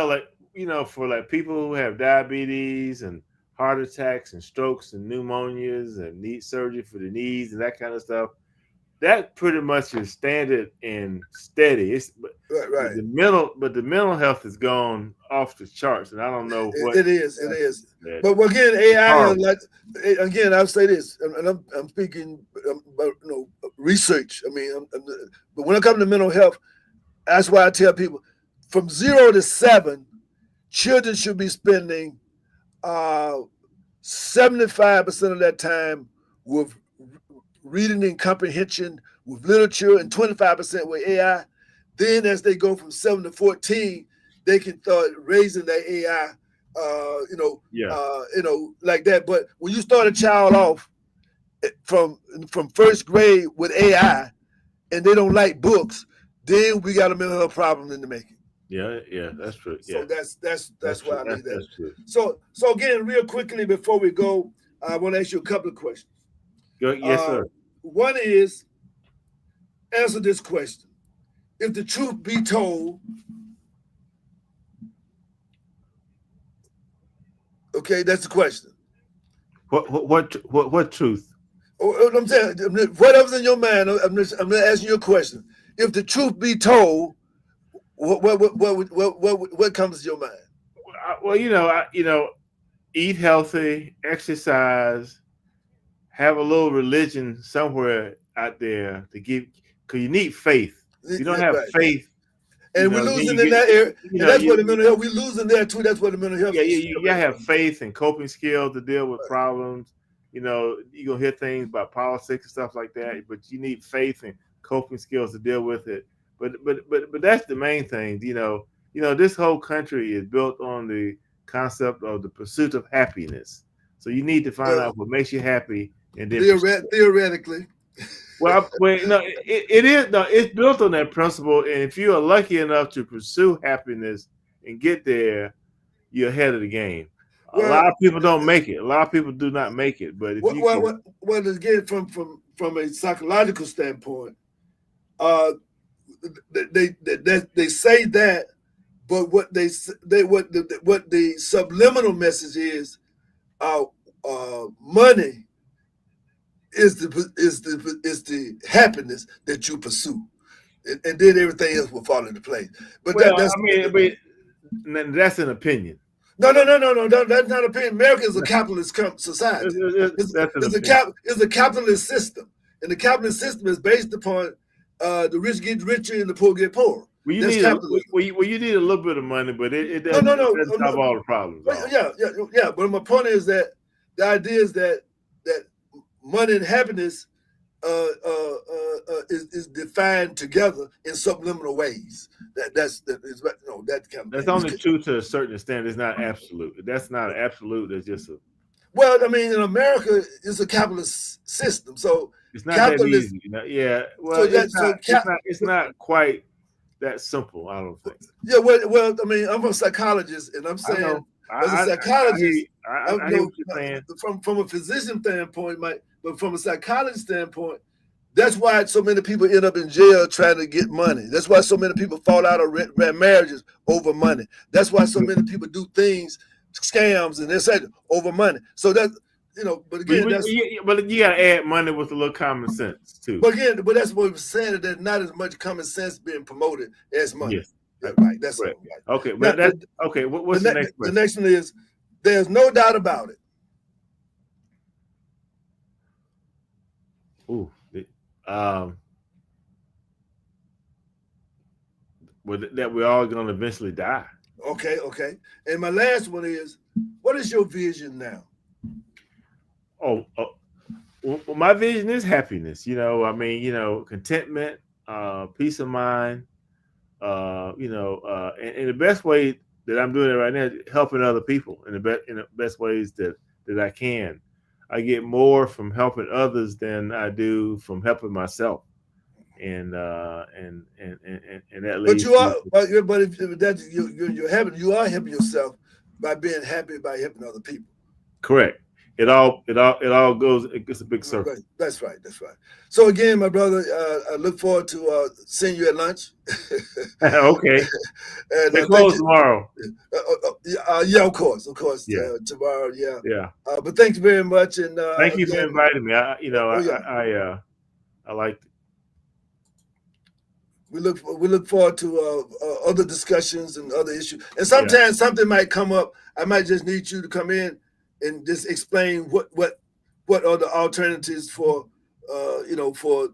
for like people who have diabetes and heart attacks and strokes and pneumonias and need surgery for the knees and that kind of stuff, that pretty much is standard and steady. It's right. The mental health has gone off the charts, and I don't know what it is. But again, AI, again, I'll say this, and I'm speaking about research. I mean, but when it comes to mental health, that's why I tell people from 0 to 7, children should be spending 75% of that time with reading and comprehension with literature and 25% with AI. Then as they go from 7 to 14, they can start raising their AI, like that. But when you start a child off from first grade with AI and they don't like books, then we got a mental health problem in the making. Yeah, that's true. So Yeah. that's why I mean that. That's true. So again, real quickly before we go, I want to ask you a couple of questions. Yes, sir. One is, answer this question. If the truth be told, okay, that's the question. What truth? I'm saying, whatever's in your mind, I'm asking you a question. If the truth be told, what comes to your mind? Well, eat healthy, exercise, have a little religion somewhere out there to give, because you need faith. You don't have faith. And we're losing in that area. And that's what the mental health, we're losing there too. That's what the mental health is. You gotta have faith and coping skills to deal with problems. You're gonna hear things about politics and stuff like that, but you need faith and coping skills to deal with it. But that's the main thing. This whole country is built on the concept of the pursuit of happiness. So you need to find out what makes you happy, and then theoretically. It is. No, it's built on that principle, and if you are lucky enough to pursue happiness and get there, you're ahead of the game. A lot of people don't make it. A lot of people do not make it. But if again, from a psychological standpoint, they say that, but what the subliminal message is, money is the happiness that you pursue, and then everything else will fall into place. But that's an opinion. No, that's not opinion. America is a capitalist society. It's a capitalist system, and the capitalist system is based upon the rich get richer and the poor get poorer. Well, you need a little bit of money, but it doesn't solve all the problems. Yeah. But my point is that the idea is that money and happiness is defined together in subliminal ways. That's only true to a certain extent. It's not absolute. That's not absolute. It's just a. Well, I mean, in America, it's a capitalist system, so it's not that easy. Yeah. Well, it's not quite that simple. I don't think. Yeah. Well, I mean, I'm a psychologist, and I'm saying as a psychologist, I hear what you're saying. From a physician standpoint, but from a psychologist standpoint, that's why so many people end up in jail trying to get money. That's why so many people fall out of marriages over money. That's why so many people do things, scams, and etc. over money. So that but again, but you gotta add money with a little common sense too. But that's what we're saying, that there's not as much common sense being promoted as money. Yes. Right. That's right. Okay, but okay. What's the next question? The next one is, there's no doubt about it. Ooh. that we're all going to eventually die. Okay. And my last one is, what is your vision now? Well, my vision is happiness. Contentment, peace of mind. And the best way that I'm doing it right now is helping other people in the best ways that I can. I get more from helping others than I do from helping myself. And that leads. But if that's you are helping yourself by being happy by helping other people. Correct. It all goes. It gets a big circle. Right. That's right. So again, my brother, I look forward to seeing you at lunch. Okay. And they close tomorrow. Yeah, of course. Yeah. Tomorrow. Yeah. Yeah. But thank you very much, and thank you for inviting me. I liked it. We look forward to other discussions and other issues. And sometimes something might come up. I might just need you to come in and just explain what are the alternatives for for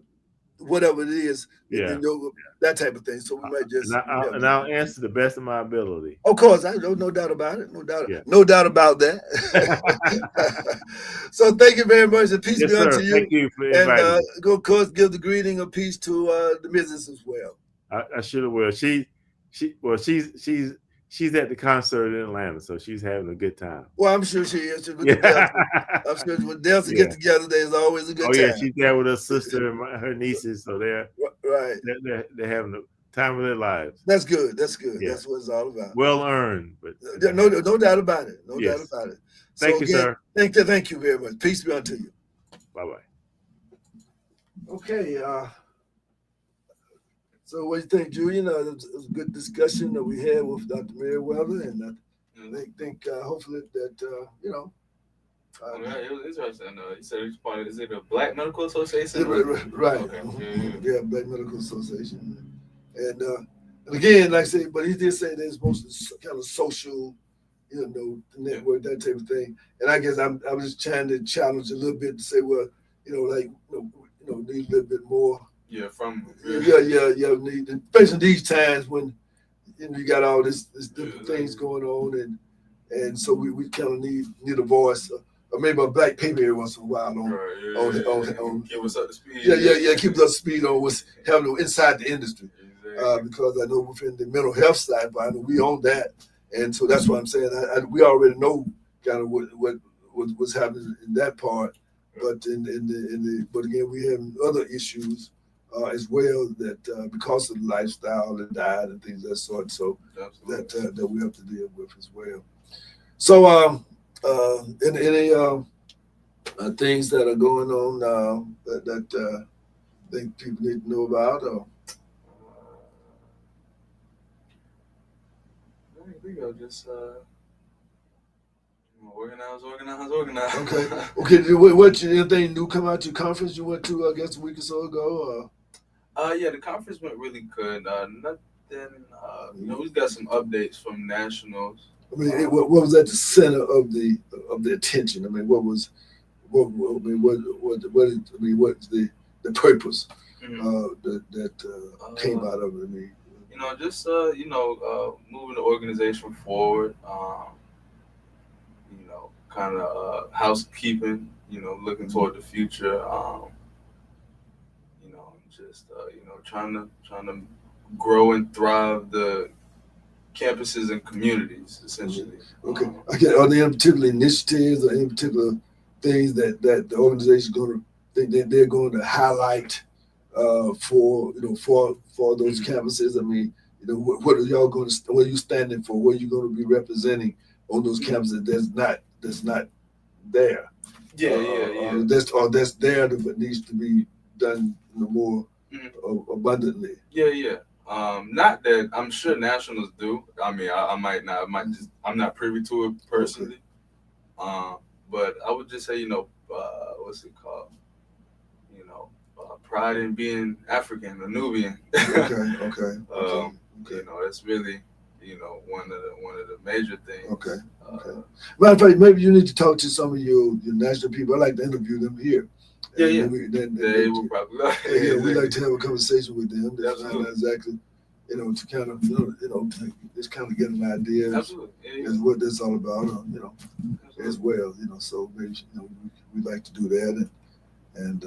whatever it is. That type of thing. So we might just I'll answer the best of my ability. Of course, no doubt about it. No doubt about that. So thank you very much, and peace be unto you. Thank you for inviting me. And of course, give the greeting of peace to the missus as well. I sure will. She's at the concert in Atlanta, so she's having a good time. Well, I'm sure she is. I'm sure when Delta get together, there's always a good time. Oh yeah, she's there with her sister and her nieces, so they're having the time of their lives. That's good. Yeah. That's what it's all about. Well earned, but no doubt about it. No doubt about it. Thank you, sir. Thank you very much. Peace be unto you. Bye bye. Okay. So what do you think, Julian? It was a good discussion that we had with Dr. Merriweather, and I think hopefully that it was interesting. You said it's part of, is it a Black Medical Association? Right. Okay. Yeah, Black Medical Association. And again, like I say, but he did say there's mostly kind of social, network, that type of thing. And I guess I was just trying to challenge a little bit to say, well, need a little bit more. Yeah, especially these times when you got all this different things going on, and so we kind of need a voice, or maybe a black paper every once in a while on keep us up to speed. Keep us up to speed on what's happening inside the industry, because I know within the mental health side, but I know we own that, and so that's what I'm saying. We already know kind of what's happening in that part, but but again, we have other issues. As well, that because of the lifestyle and diet and things of that sort, so that we have to deal with as well. So, any things that are going on that think people need to know about? Or? We go just organize. Okay. What anything new come out to your conference you went to? I guess a week or so ago. Yeah, the conference went really good. Nothing. We got some updates from nationals. I mean, what was at the center of the attention? I mean, what's the purpose that came out of it? I mean, moving the organization forward. Kind of housekeeping. Looking toward the future. Trying to grow and thrive the campuses and communities, essentially. Okay. Are there any particular initiatives or any particular things that the organization they're going to highlight for those campuses? I mean, what are y'all going to? What are you standing for? What are you going to be representing on those campuses that's not there? That's there, but needs to be done more abundantly. Not that I'm sure nationals do. I mean, I might not. I'm not privy to it personally. But I would just say, what's it called? Pride in being African, a Nubian. Okay. It's really, one of the major things. Okay. Matter of fact, maybe you need to talk to some of your national people. I like to interview them here. They will probably. We like to have a conversation with them to find out exactly to kind of, to just kind of get an idea is what that's all about, as well, so maybe, we'd like to do that, and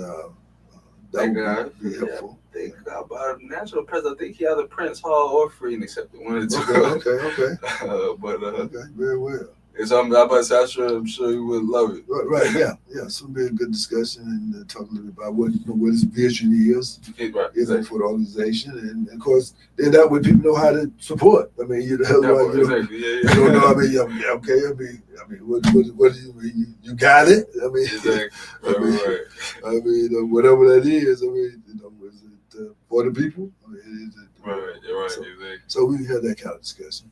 that would be helpful. Think about National President. I think he either Prince Hall or Freedom, except one of the two. Okay, very well. It's I'm about to say, I'm sure you would love it. Right, yeah. So it'll be a good discussion and talk a little bit about what his vision is, for the organization, and of course, then that way people know how to support. I mean, you don't know. I mean, what do you mean? You got it. I mean, whatever that is. I mean, is it for the people? I mean, is it, so we had that kind of discussion.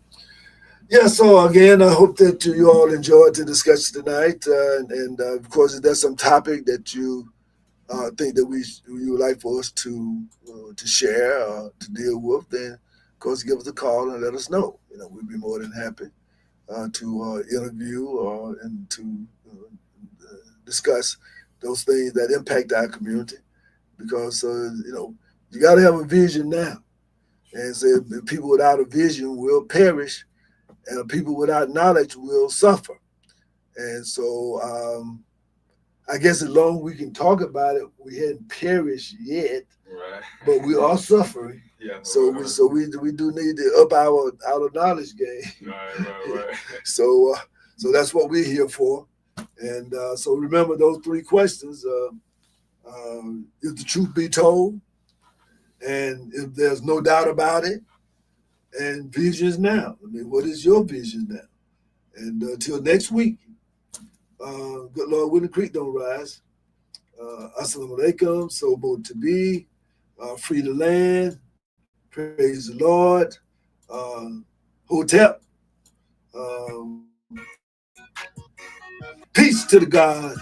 Yeah, so again, I hope that you all enjoyed the discussion tonight, and of course, if there's some topic that you think that you would like for us to share or to deal with, then of course give us a call and let us know. We'd be more than happy to interview and to discuss those things that impact our community, because you got to have a vision now, and so people without a vision will perish. And people without knowledge will suffer. And so I guess as long as we can talk about it, we hadn't perished yet, but we are suffering. So we do need to up our knowledge game. So that's what we're here for. And so remember those 3 questions. If the truth be told, and if there's no doubt about it, and visions now. I mean, what is your vision now? And until next week, good Lord, when the creek don't rise, assalamu alaikum, sobo to be, free the land, praise the Lord, hotep, peace to the God.